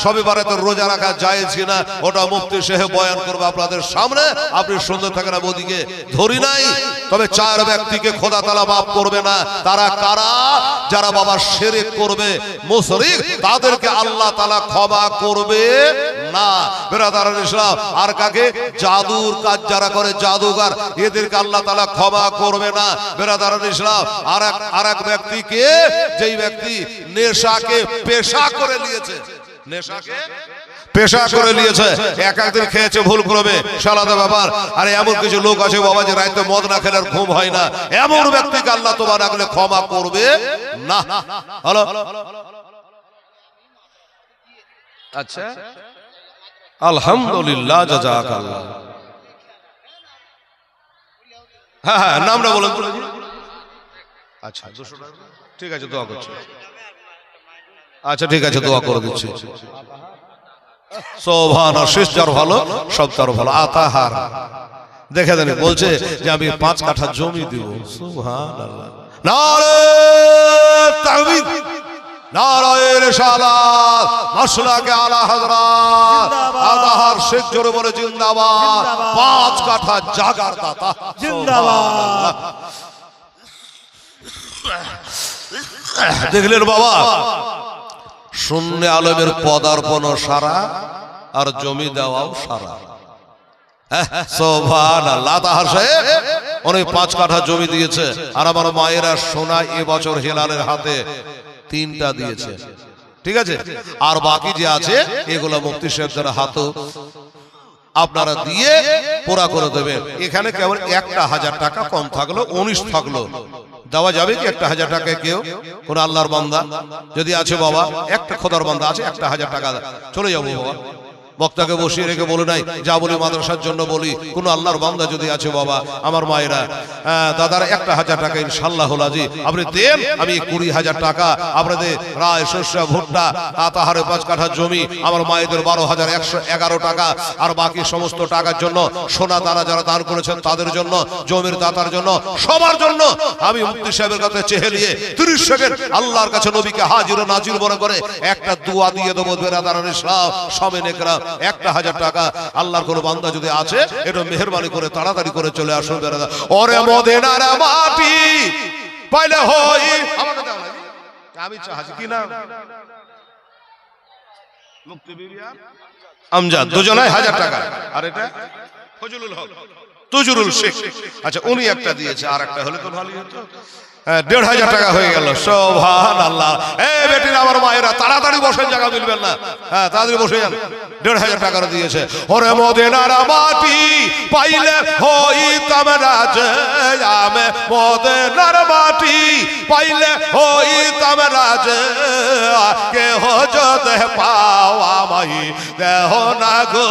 সবে বারাতে রোজা রাখা জায়েজ কিনা, ওটা মুফতি সাহেব বয়ান করবে আপনাদের সামনে। আপনি সুন্দর থাকেন, ওদিকে ধরি নাই। তবে 4 ব্যক্তিকে খোদা তাআলা মাফ করবে না। তারা কারা? যারা বাবা শিরক করবে, মুশরিক, তাদেরকে আল্লাহ তাআলা ক্ষমা করবে না। বেরাদারান ইসলাম, আর কাকে? জাদুর কাজ যারা করে, জাদুঘর, এদেরকে আল্লাহ তাআলা ক্ষমা করবে না। বেরাদারান ইসলাম, আর এক ব্যক্তিকে, যেই ব্যক্তি নেশাকে পেশা করে নিয়েছে, নেশাকে পেশা করে নিয়েছে, একদিন খেয়েছে ভুল করবে, সালাদা ব্যাপার। আরে এমন কিছু লোক আছে বাবা, যে রাতে মদ না খেলে আর ঘুম হয় না, এমন ব্যক্তিকে আল্লাহ তোমার রাখলে ক্ষমা করবে না। হলো, আচ্ছা, আলহামদুলিল্লাহ, জাযাকাল্লাহ। হ্যাঁ, নামটা বলেন। আচ্ছা, 200 টাকা, ঠিক আছে, দোয়া করছি। আচ্ছা, ঠিক আছে, দোয়া করে দিচ্ছি। সোভান, শেষ যার ভালো, সব তার ভালো। আতাহার দেখে দেন, বলছে যে আমি 5 কাঠা জমি দিব। সুবহানাল্লাহ, নারে তাকবীর, নারায়ে রিসালাত, মাসলাকে আলা হযরত আতাহার শেখ জোরে বলে জিন্দাবাদ। 5 কাঠা জাগার দাতা জিন্দাবাদ। দেখলেন বাবা, শূন্য আলমের পদার্পণ সারা, আর জমি দেওয়াও সারা। সুবহানাল্লাহ, তাহার সাহেব অনেক 5 কাঠা জমি দিয়েছে। আর আমার মায়েরা সোনা এবছর হেলালের হাতে 3টা দিয়েছে। ঠিক আছে, আর বাকি যে আছে এগুলো মুফতি সাহেবদের হাতে আপনারা দিয়ে পুরা করে দেবেন। এখানে কেবল 1,000 টাকা কম থাকলো, 19 থাকলো। দেওয়া যাবে কি 1,000 টাকা? কেউ কোন আল্লাহর বান্দা যদি আছে বাবা, একটা খোদার বান্দা আছে, 1,000 টাকা চলে যাবো বাবা। বক্তাকে বসিয়ে রেখে বলে নাই যা বলি মাদ্রাসার জন্য বলি। কোন আল্লাহর বান্দা যদি আছে বাবা আমার মায়েরা, দাদার 1,000 টাকা ইনশাআল্লাহ লাজি আপনি দেন, আমি 20,000 টাকা আপনাদের রায় শস্য ভুট্টা আতাহারে 5 কাঠা জমি আমার মায়েদের 12,111 টাকা, আর বাকি সমস্ত টাকার জন্য সোনা দানা যারা দান করেছেন তাদের জন্য, জমির দাতার জন্য, সবার জন্য আমি মুফতি সাহেবের কাছে চেয়ে নিয়ে 30 সেকেন্ড আল্লাহর কাছে নবীকে হাজির ও নাজির মনে করে একটা দোয়া দিয়ে দেবো। বেরাদারান ইসলাম সামনে একরাম 1,000 টাকা আল্লাহর কোন বান্দা যদি আছে এটা মেহেরবানি করে তাড়াতাড়ি করে চলে আসুন। বেরাদার ওরে মদিনার মাটি পাইলে হই আমাকে দাও না, আমি চাহাজি কি না মুক্তি বিবি আর আমজাদ দুজনাই 1000 টাকা, আর এটা ফজলুল হক তুজুরুল শেখ, আচ্ছা উনি একটা দিয়েছে, আর একটা হলে তো ভালোই হতো। 1,500 টাকা হয়ে গেল। সুবহানাল্লাহ। এই বেটির আমার মায়েরা তাড়াতাড়ি বসেন, জায়গা মিলবেন না, হ্যাঁ তাড়াতাড়ি বসে যান। 1,500 টাকা দিয়েছে। ওরে মদিনার মাটি পাইলে হইতাম রাজে, আমি মদিনার মাটি পাইলে হইতাম রাজে, কেহ যদি পাও আমায় দেহ না গো,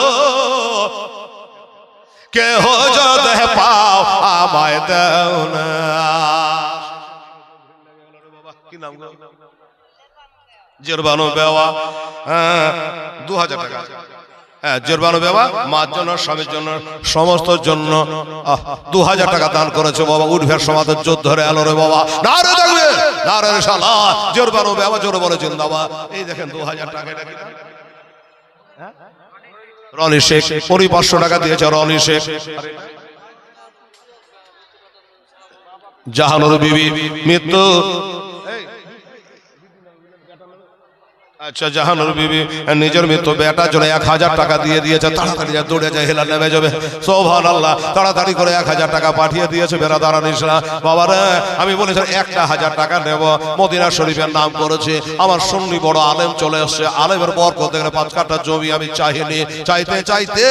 কেহ যদি পাও আমায় দেও না। কি নাম গো? জেরবানো বেওয়া, 2,000 টাকা। হ্যাঁ জেরবানো বেওয়া মার জন্য, স্বামীর জন্য, সমস্ত জন্য 2,000 টাকা দান করেছে বাবা। উঠভের সমাজের যোদ্ধ ধরে এলো রে বাবা, নারে দেখবে নারে শালা জেরবানো বেওয়া জোরে বলে জিন্দাবাদ। এই দেখেন 2,000 টাকা, এটা কি রনি শেখ, উনি 500 টাকা দিয়েছে রনি শেখ। জাহানুর বিবি মৃত্যু, আচ্ছা জাহানুর বিবি নিজের মৃত্যু বেটার জন্য 1,000 টাকা দিয়ে দিয়েছে। তাড়াতাড়ি দৌড়ে যায়, হেলা নেমে যাবে। সুবহানাল্লাহ। তাড়াতাড়ি করে 1,000 টাকা পাঠিয়ে দিয়েছে। বেরাদারান ইসলাম বাবা রে, আমি বলেছিলাম 1,000 টাকা নেব, মদিনা শরীফের নাম করেছে। আমার সুন্নি বড় আলেম চলে এসছে, আলেমের বরকত দেখে 5 কাঠা জমি আমি চাইনি, চাইতে চাইতে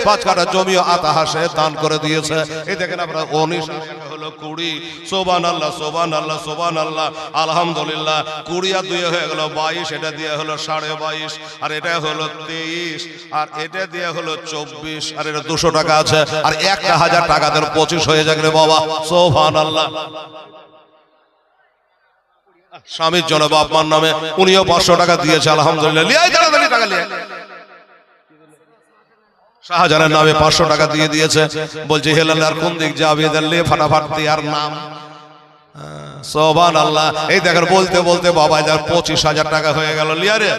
5 কাঠা জমি আতাহাসে দান করে দিয়েছে। এই দেখেন আপনারা 19 হলো 20। সুবহানাল্লাহ সুবহানাল্লাহ সুবহানাল্লাহ আলহামদুলিল্লাহ। 20 আর 2 হয়ে গেল 22, এটা দিয়ে হলো 22.5, আর এটা হলো 23, আর এটা দিয়ে হলো 24, আর এটা 200 টাকা আছে, আর 1,000 টাকা দেন 25 হয়ে যাবে বাবা। সুবহানাল্লাহ। স্বামীর জন্য বাপ মার নামে উনিও 500 টাকা দিয়েছে আলহামদুলিল্লাহ। লিয়াই তাড়াতাড়ি টাকা লিয়ে শাহজাহানের নামে 500 টাকা দিয়ে দিয়েছে। বলছে হেলাল আর কোন দিক যাবে, দিলে ফাটাফাট আর নাম। সুবহানাল্লাহ। এই দেখেন বলতে বলতে বাবা 25,000 টাকা হয়ে গেল। লিয়ারে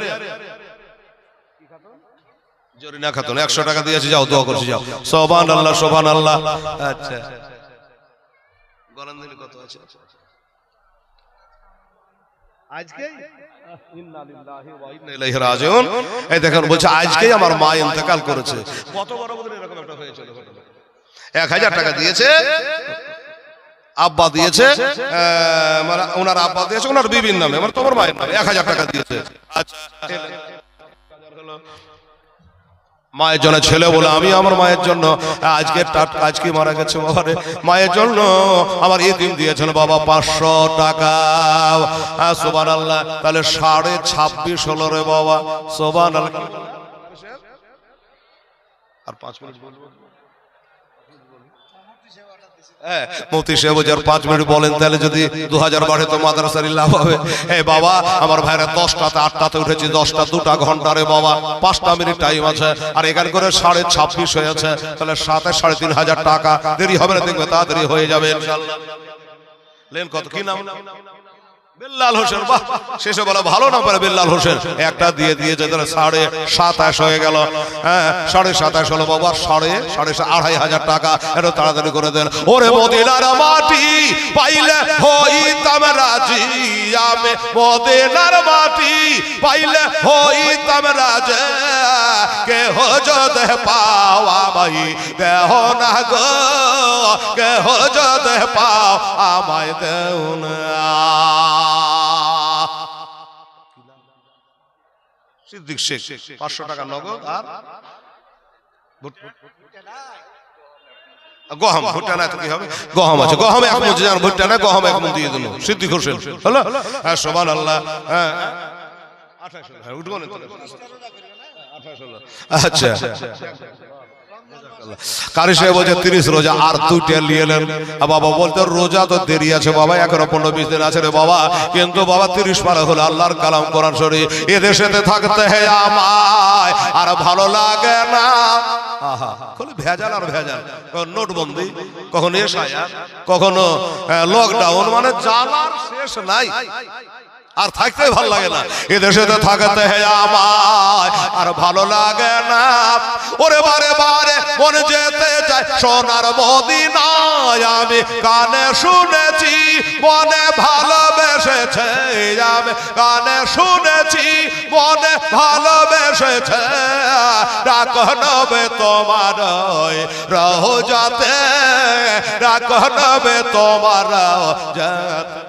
জরিনা খাতুন 100 টাকা দিয়েছে, যাও দোয়া করছি যাও। সুবহানাল্লাহ সুবহানাল্লাহ। আচ্ছা গরমদিনে কত আছে আজকে? ইন্না লিল্লাহি ওয়া ইন্না ইলাইহি রাজিউন। এই দেখেন বলছে আজকেই আমার মা ইন্তেকাল করেছে। কত বড় বড় এরকম একটা হয়েছিল। 1,000 টাকা দিয়েছে, আব্বা দিয়েছে, মানে ওনার আব্বা দিয়েছে ওনার বিবির নামে, মানে তোমার মায়ের নামে 1,000 টাকা দিয়েছে। আচ্ছা মায়ের জন্য ছেলে বলে আমি আমার মায়ের জন্য আজকে মারা গেছে বাবারে, মায়ের জন্য আমার ইতিম দিয়েছেন বাবা 500 টাকা। সুবহানাল্লাহ। তাহলে 26.5 হলো রে বাবা। সুবহানাল্লাহ। আর 5 মিনিট বলবো। মুফতি সাহেব 5 মিনিট বলেন, তাহলে যদি 2,000 বাড়ে তো মাদ্রাসার লাভ হবে। এই বাবা আমার ভাইরা 10টাতে 8টাতে উঠেছি, 10টা 2টা ঘন্টা রে বাবা, 5টা মিনিট টাইম আছে, আর এখান করে 26.5 হয়েছে, তাহলে 3,500 টাকা। দেরি হবে না, দেখবে তাড়াতাড়ি হয়ে যাবে ইনশাআল্লাহ। লেন কত কি নাম? বিল্লাল হোসেন। বাহ, শেষে বলা ভালো না পারে বিল্লাল হোসেন একটা দিয়ে দিয়েছে, তাহলে 27.5 হয়ে গেল। হ্যাঁ 27.5 হলো বাবা, 2,500 টাকা। এটা তাড়াতাড়ি করে দেন। ওরে মদিনার মাটি পাইলে হইতাম রাজি, আমি মদিনার মাটি পাইলে হইতাম রাজি, কেহ যদি পাও আমায় দেহ না গো, কেহ যদি পাও আমায় দেও না। সিদ্দিক শেখ 500 টাকা নগদ, আর গহম ভুট্টা না তো কি হবে, গহম আছে, গহম এক মন জান, ভুট্টা না গহম এক মন দিয়ে দিল সিদ্দিক হোসেন। হলো হ্যাঁ সুবহানাল্লাহ। হ্যাঁ 28 উঠবো না, আচ্ছা কারি সাহেব বলছে 30 রোজা আর 2টা নিয়ে এলেন। বাবা বলতে রোজা তো দেরি আছে বাবা, এখনো 15-20 দিন আছে রে বাবা, কিন্তু বাবা 30 পারা হলো আল্লাহর কালাম কোরআন শরীফ, এদেশেতে থাকতে হে আমায় আর ভালো লাগে না। আহা খালি ভেজাল আর ভেজাল, কখন নোটবন্দি, কখনো এসআইআর, কখনো লকডাউন, মানে জ্বালার শেষ নাই, আর থাকতে ভালো লাগে না। এদেশেতে থাকতে হে আমায় আর ভালো লাগে না, ওরে বারে বারে মনে যেতে চায় সোনার মদিনায়, আমি কানে শুনেছি মনে ভালোবেসেছে, আমি কানে শুনেছি মনে ভালোবেসেছে, ডাক নবে তোমার রওজাতে, ডাক নবে তোমার রওজাতে।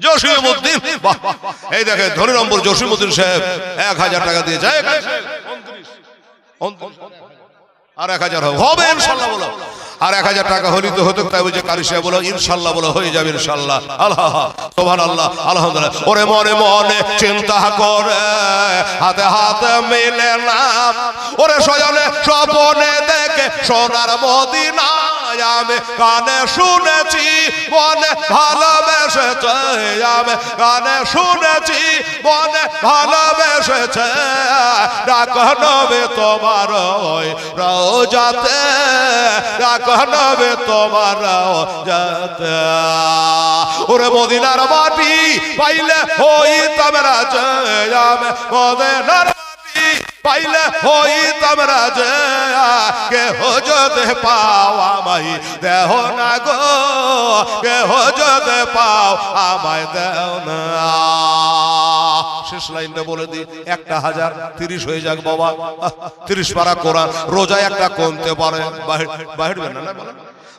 জসিমউদ্দিন, এই দেখে ধনী নম্বর জসিমউদ্দিন সাহেব 1000 টাকা দিয়ে যায়, আর 1000 হবে ইনশাআল্লাহ বলো, আর 1000 টাকা হলি তো হতো, তাই বলছে কারি সাহেব বলো ইনশাআল্লাহ বলো, হয়ে যাবে ইনশাআল্লাহ। আল্লাহ সুবহানাল্লাহ আলহামদুলিল্লাহ। ওরে মনে মনে চিন্তা করে হাতে হাতে মিলে না, ওরে সজনে স্বপ্নে দেখে সোনার মদিনা, আমি কানে শুনেছি মনে ভালোবেসেছে, আমি কানে শুনেছি মনে ভালোবেসেছে, ডাক নবে তোমার রওজাতে, ডাক নবে তোমার রওজাতে। ওরে মদিনার মাটি পাইলে হইতাম রাজা, আমি মদিনার পাইলে হইতাম রাজা, কেহ যদি পাও আমায় দেহ না গো, কেহ যদি পাও আমায় দেও না। শেষ লাইনটা বলে দিই, 1000 30 হয়ে যাক বাবা, 30 পারা কোরআন, রোজা একটা কমতে পারে, বাহিরবেন না বলেন,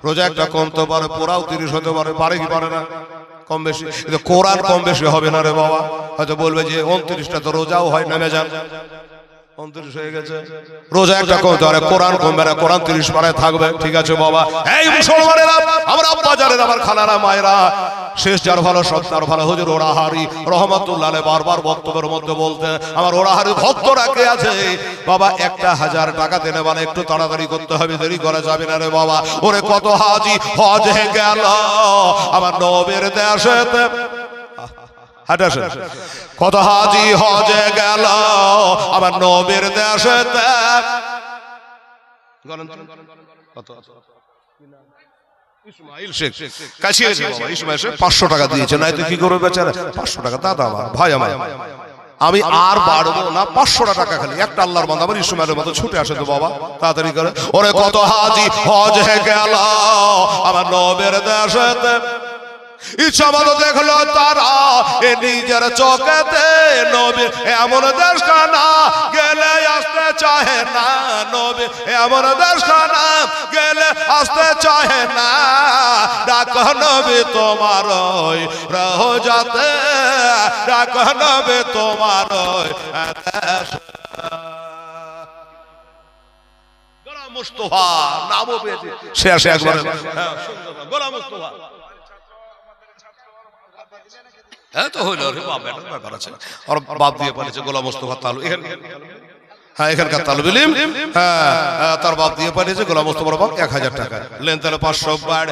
রোজা একটা কমতে পারে, পুরাও 30 হতে পারে, পারে কি পারে না কম বেশি, কিন্তু কোরআন কম বেশি হবে না রে বাবা। হয়তো বলবে যে 29টা তো রোজাও হয়, নেমে যান, 29 হয়ে গেছে, রোজা একটা কমতে পারে, কোরআন কমবে না, কোরআন 30 পারায় থাকবে, ঠিক আছে বাবা। এই মুসলমানেরা, আমার আব্বা জানেন, আমার খালারা মায়েরা, শেষ যার ভালো সব তার ভালো। হুজুর ওরাহারি রহমাতুল্লাহ আলাইহি বারবার বক্তব্যের মধ্যে বলতেন, আমার ওরাহারি ভক্তরা কে আছে বাবা, 1000 টাকা দেনে মানে একটু তাড়াতাড়ি করতে হবে, দেরি করা যাবে না রে বাবা। ওরে কত হাজি হজে গেল আমার নবীর দেশেতে, কত হাজি হজে গেল আমার নবীর দেশেতে, ইসমাইল শেখ কাছিয়েছে বাবা, ইসমাইল শেখ 500 টাকা দিয়েছে, নাই তো কি করবে বেচারা, 500 টাকা দাদা আমার ভাই আমার, আমি আর বাড়বো না, 500 টাকা খালি একটা আল্লাহর বান্দা আমার ইসমাইলের মতো ছুটে আসে তো বাবা, তাড়াতাড়ি করে। ওরে কত হাজি হজে গেল আমার নবীর দেশেতে, ইচ্ছা মতো দেখলো তারা এ নিজের চোখেতে, নবী এমন দেশ খানা গেলে আসতে চাহে না, নবী এমন দেশ খানা গেলে আসতে চাহে না, ডাক নবী তোমার রওজাতে, ডাক নবী তোমার গোলাম মুস্তাফা নামও পেয়েছে, শেষে একবার গোলাম মুস্তাফা তো হইল রে বাপ, ব্যাপার আছে, আর বাপ দিয়ে পালিয়েছে গোলাম মুস্তাফা তালু, হ্যাঁ এখানকার তালুব ইলম, হ্যাঁ তার বাপ দিয়ে পালিয়েছে গোলাম মুস্তাফার বাপ 1000 টাকা লেন, তাহলে 500 বাড়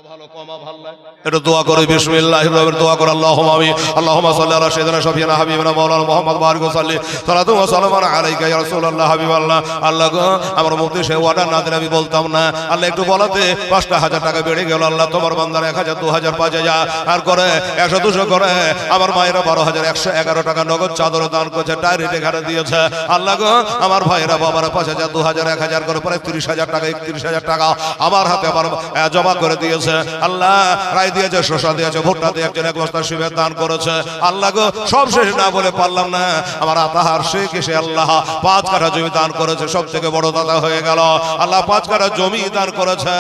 ভালো কমা ভালো লাগে। এটা দোয়া করে বিসমিল্লাহির রহমানির দোয়া করে, আল্লাহুম্মা আমিন, আল্লাহুম্মা সাল্লি আলা সাইয়্যিদিনা শাফিনা হাবিবিনা মাওলানা মুহাম্মদ বারিক ওয়া সাল্লি সালাতু ওয়া সালামু আলাইকা ইয়া রাসূলুল্লাহ হাবিবাল্লাহ। আল্লাহ গো আমার মুক্তি সে ওয়াটা না দিলে আমি বলতাম না, আল্লাহ একটু বলাতে 5000 টাকা বেড়ে গেল, আল্লাহ তোমার বান্দার 1000 2000 5000 আর করে 100 200 করে, আমার মায়েরা 12111 টাকা নগদ চাদর দান করেছে, ডাইরেক্ট এখানে দিয়েছে। আল্লাহ গো আমার ভাইরা বাবারা 5000 2000 1000 করে প্রায় 30000 টাকা 31000 টাকা আমার হাতে আবার জমা করে দিয়েছে। আল্লাহ রায় দিয়েছে, শসা দিয়েছে, ভুট্টা দিয়ে একজন 1 বস্তা শিবের দান করেছে। আল্লাহ গো সব শেষ না বলে পারলাম না, আমার আতাহার শেখ এসে আল্লাহ 5 কাঠা জমি দান করেছে, সব থেকে বড় দাতা হয়ে গেল। আল্লাহ 5 কাঠা জমি দান করেছে,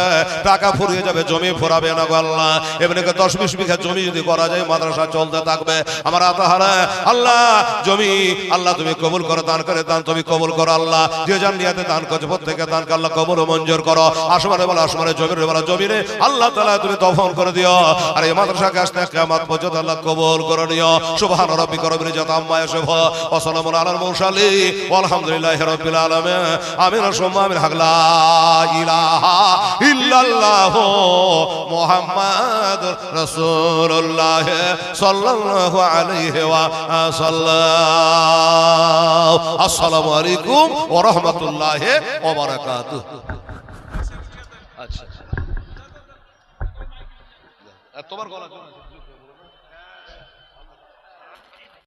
টাকা ফুরিয়ে যাবে, জমি ফুরাবে না গো আল্লাহ। এমনিকে 10-20 বিঘা জমি যদি করা যায় মাদ্রাসা চলতে থাকবে। আমার আতাহার আল্লাহ জমি আল্লাহ তুমি কবুল করো, দান করে দান তুমি কবুল করো আল্লাহ। যে যার নিয়াতে দান করছে প্রত্যেকে দানকে আল্লাহ কবুল ও মঞ্জুর করো। আসমানে বলা আসমানে, জমিনে বলা জমিনে, আল্লাহ তাআলা তুমি তুমি দফন করে দিও আর এই মাদ্রাসাকে আসতে কিয়ামত পর্যন্ত আল্লাহ কবুল করে নিও সুবহান রাব্বিকা রাব্বিল ইজ্জাতি আম্মা ইয়াসিফুন ওয়া সালামুন আলাল মুরসালিন ওয়ালহামদুলিল্লাহি রাব্বিল আলামিন আমিন সুম্মা আমিন হক লা ইলাহা ইল্লাল্লাহ মুহাম্মাদুর রাসূলুল্লাহ সাল্লাল্লাহু আলাইহি ওয়া সাল্লাম আসসালামু আলাইকুম ওয়া রাহমাতুল্লাহি ওয়া বারাকাতুহু আচ্ছা তোমার গলা